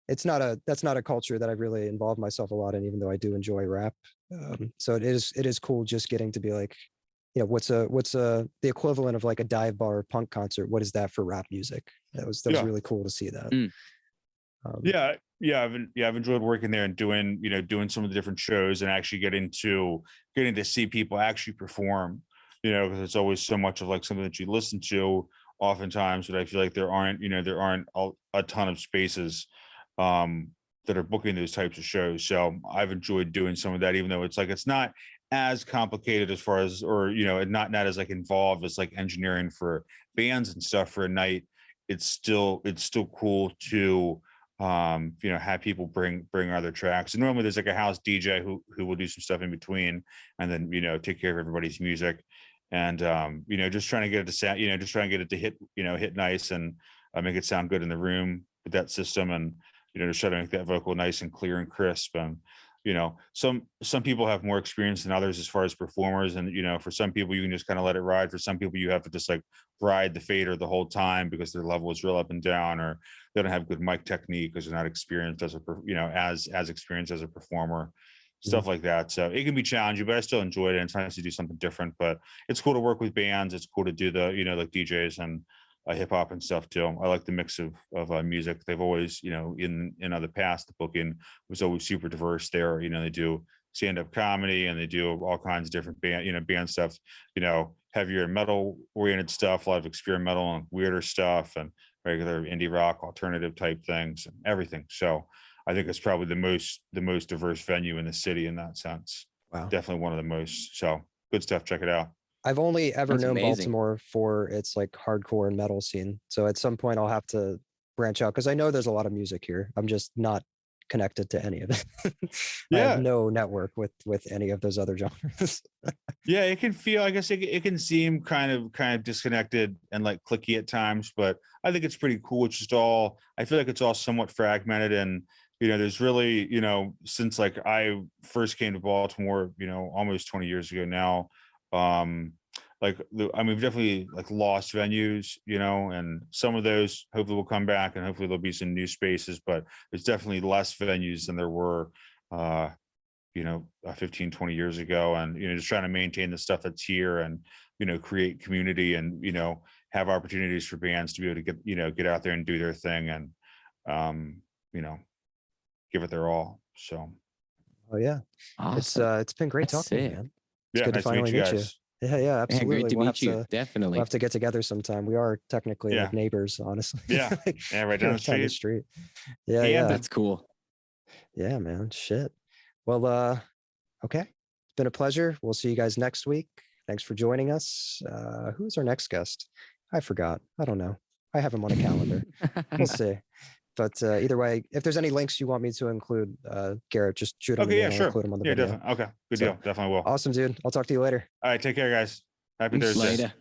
that's not a culture that I really involved myself a lot in, even though I do enjoy rap. So it is cool just getting to be like, what's the equivalent of like a dive bar punk concert? What is that for rap music? That was really cool to see that. I've enjoyed working there and doing some of the different shows and actually getting to see people actually perform, because it's always so much of like something that you listen to oftentimes, but I feel like there aren't a ton of spaces that are booking those types of shows. So I've enjoyed doing some of that, even though it's not as complicated as far as, or not as like involved as like engineering for bands and stuff for a night. It's still cool to have people bring other tracks. And normally there's like a house DJ who will do some stuff in between, and then take care of everybody's music, and just trying to get it to sound, just trying to get it to hit nice and make it sound good in the room with that system, and just try to make that vocal nice and clear and crisp. And some people have more experience than others as far as performers, and for some people you can just kind of let it ride. For some people you have to just like ride the fader the whole time because their level is real up and down, or they don't have good mic technique because they're not experienced as as experienced as a performer, stuff like that. So it can be challenging, but I still enjoyed it, and it's nice to do something different. But it's cool to work with bands. It's cool to do the like DJs and hip hop and stuff too. I like the mix of music. They've always, in the past, the booking was always super diverse there. They do stand-up comedy, and they do all kinds of different band stuff, heavier metal oriented stuff, a lot of experimental and weirder stuff, and regular indie rock, alternative type things, and everything. So I think it's probably the most diverse venue in the city in that sense. Wow. Definitely one of the most. So good stuff. Check it out. I've only ever That's known amazing. Baltimore for its like hardcore and metal scene. So at some point I'll have to branch out, because I know there's a lot of music here. I'm just not connected to any of it. I have no network with any of those other genres. Yeah, it can feel, I guess it can seem kind of disconnected and like clicky at times, but I think it's pretty cool. It's just all, I feel like it's all somewhat fragmented, and there's really, since like I first came to Baltimore, almost 20 years ago now, we've definitely like lost venues, and some of those hopefully will come back, and hopefully there'll be some new spaces, but there's definitely less venues than there were 15, 20 years ago. And just trying to maintain the stuff that's here, and create community, and have opportunities for bands to be able to get out there and do their thing, and give it their all. So yeah. Awesome. It's been great That's talking to you, sick. man. yeah, good to nice to finally meet you meet you. guys. Yeah, Yeah, absolutely. great to We'll meet you. have Definitely. to get together sometime. We are technically like neighbors, honestly. Yeah. Like, Yeah, right down the street. Hampden. Yeah. That's cool. Yeah, man. Shit. Well, okay. It's been a pleasure. We'll see you guys next week. Thanks for joining us. Who's our next guest? I forgot. I don't know. I have him on a calendar. We'll see. But either way, if there's any links you want me to include, Garrett, just shoot them. Okay, yeah, I'll sure. include them on the Yeah, video. definitely. Okay, good So, deal. Definitely will. Awesome, dude. I'll talk to you later. All right, take care, guys. Happy Thursday. Later.